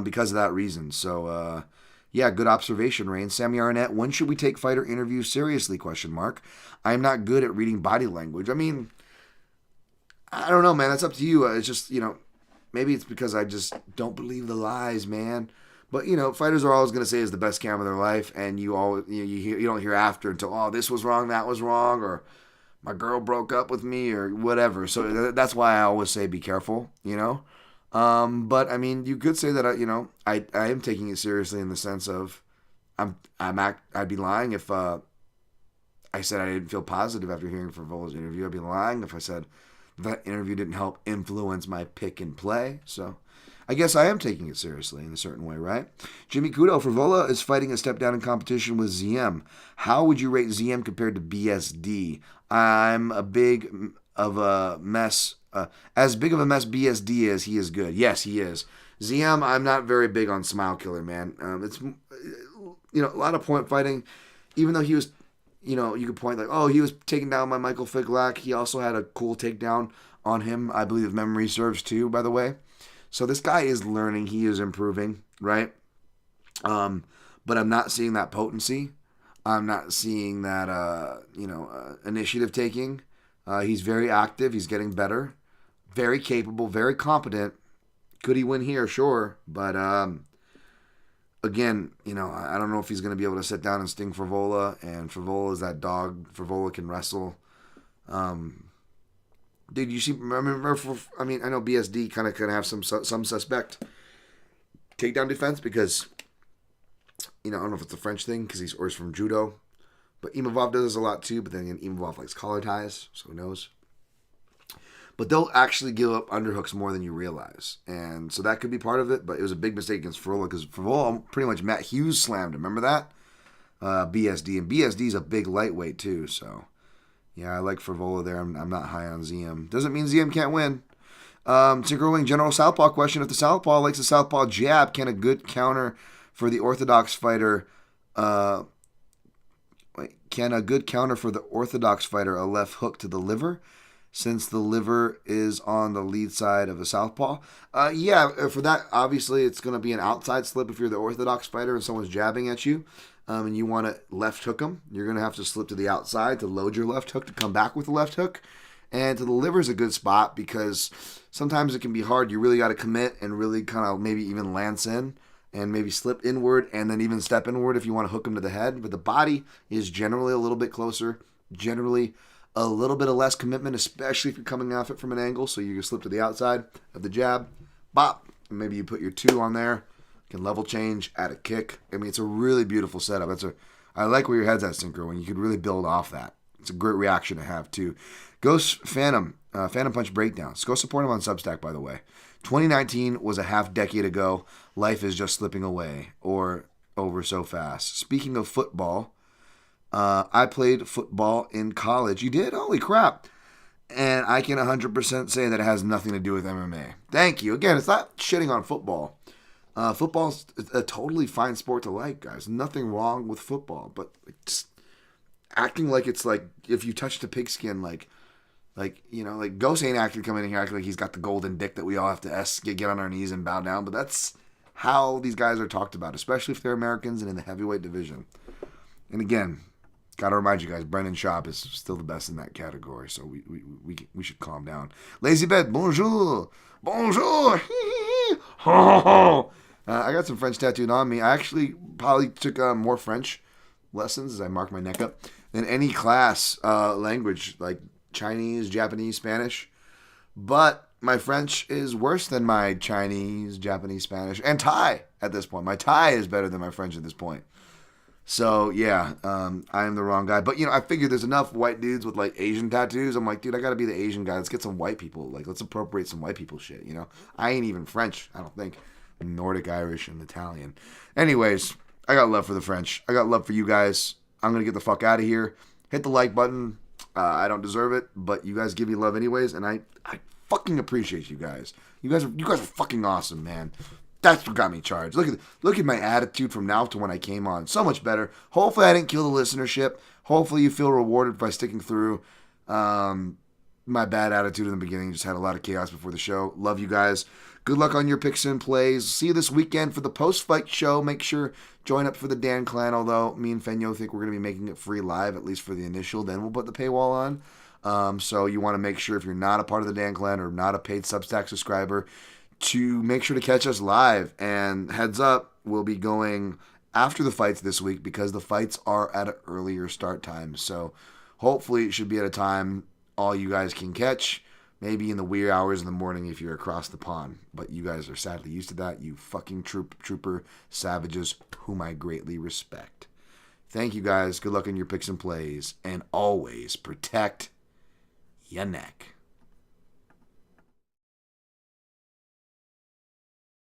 because of that reason. So, yeah, good observation, Rain. Sammy Arnett, when should we take fighter interviews seriously? ? I'm not good at reading body language. I mean, I don't know, man. That's up to you. It's just, maybe it's because I just don't believe the lies, man. But, fighters are always going to say it's the best camp of their life, and you don't hear after until, oh, this was wrong, that was wrong, or my girl broke up with me, or whatever. So that's why I always say be careful, But, I mean, you could say that, I am taking it seriously in the sense of I'd be lying if I said I didn't feel positive after hearing Frivola's interview. I'd be lying if I said that interview didn't help influence my pick and play. So I guess I am taking it seriously in a certain way, right? Jimmy Kudo, Frivola is fighting a step down in competition with ZM. How would you rate ZM compared to BSD? I'm a big of a mess. As big of a mess BSD is, he is good. Yes, he is. ZM, I'm not very big on Smile Killer, man. It's a lot of point fighting. Even though he was, you could point like, oh, he was taken down by Michael Figlak. He also had a cool takedown on him, I believe, if memory serves too, by the way. So this guy is learning. He is improving, right? But I'm not seeing that potency. I'm not seeing that, initiative taking. He's very active. He's getting better. Very capable. Very competent. Could he win here? Sure. But, again, I don't know if he's going to be able to sit down and sting Frivola. And Frivola is that dog. Frivola can wrestle. Did you see? Remember? I know BSD kind of have some suspect takedown defense because I don't know if it's a French thing because he's from judo, but Imavov does this a lot too. But then again, Imavov likes collar ties, so who knows? But they'll actually give up underhooks more than you realize, and so that could be part of it. But it was a big mistake against Frivola because Frivola pretty much Matt Hughes slammed him. Remember that? BSD, and BSD is a big lightweight too, so. Yeah, I like Frivola there. I'm not high on ZM. Doesn't mean ZM can't win. Tinkerling general southpaw question. If the southpaw likes a southpaw jab, can a good counter for the orthodox fighter a left hook to the liver? Since the liver is on the lead side of a southpaw? Yeah, for that, obviously, it's going to be an outside slip if you're the orthodox fighter and someone's jabbing at you. And you want to left hook them, you're going to have to slip to the outside to load your left hook to come back with the left hook. And to the liver is a good spot because sometimes it can be hard. You really got to commit and really kind of maybe even lance in and maybe slip inward and then even step inward if you want to hook them to the head. But the body is generally a little bit closer, generally a little bit of less commitment, especially if you're coming off it from an angle. So you can slip to the outside of the jab, bop, and maybe you put your two on there. Can level change, add a kick. I mean, it's a really beautiful setup. I like where your head's at, Synchro, when you could really build off that. It's a great reaction to have, too. Ghost Phantom, Phantom Punch Breakdowns. Go support him on Substack, by the way. 2019 was a half decade ago. Life is just slipping away or over so fast. Speaking of football, I played football in college. You did? Holy crap. And I can 100% say that it has nothing to do with MMA. Thank you. Again, it's not shitting on football. Football's a totally fine sport to like, guys. Nothing wrong with football, but just acting like it's like if you touched a pigskin, like Ghost ain't acting coming in here acting like he's got the golden dick that we all have to get on our knees and bow down. But that's how these guys are talked about, especially if they're Americans and in the heavyweight division. And again, gotta remind you guys, Brendan Schaub is still the best in that category, so we should calm down. Lazy Bed, bonjour, bonjour. I got some French tattooed on me. I actually probably took more French lessons as I mark my neck up than any class language, like Chinese, Japanese, Spanish. But my French is worse than my Chinese, Japanese, Spanish, and Thai at this point. My Thai is better than my French at this point. So, yeah, I am the wrong guy. But, I figured there's enough white dudes with, Asian tattoos. I'm like, dude, I got to be the Asian guy. Let's get some white people. Let's appropriate some white people shit, I ain't even French, I don't think. Nordic, Irish, and Italian. Anyways, I got love for the French. I got love for you guys. I'm going to get the fuck out of here. Hit the like button. I don't deserve it, but you guys give me love anyways, and I fucking appreciate you guys. You guys are fucking awesome, man. That's what got me charged. Look at my attitude from now to when I came on. So much better. Hopefully I didn't kill the listenership. Hopefully you feel rewarded by sticking through. my bad attitude in the beginning. Just had a lot of chaos before the show. Love you guys. Good luck on your picks and plays. See you this weekend for the post-fight show. Make sure join up for the Dan Clan, although me and Fenyo think we're going to be making it free live, at least for the initial. Then we'll put the paywall on. So you want to make sure if you're not a part of the Dan Clan or not a paid Substack subscriber to make sure to catch us live. And heads up, we'll be going after the fights this week because the fights are at an earlier start time. So hopefully it should be at a time all you guys can catch. Maybe in the wee hours in the morning if you're across the pond. But you guys are sadly used to that. You fucking trooper savages whom I greatly respect. Thank you guys. Good luck in your picks and plays. And always protect your neck.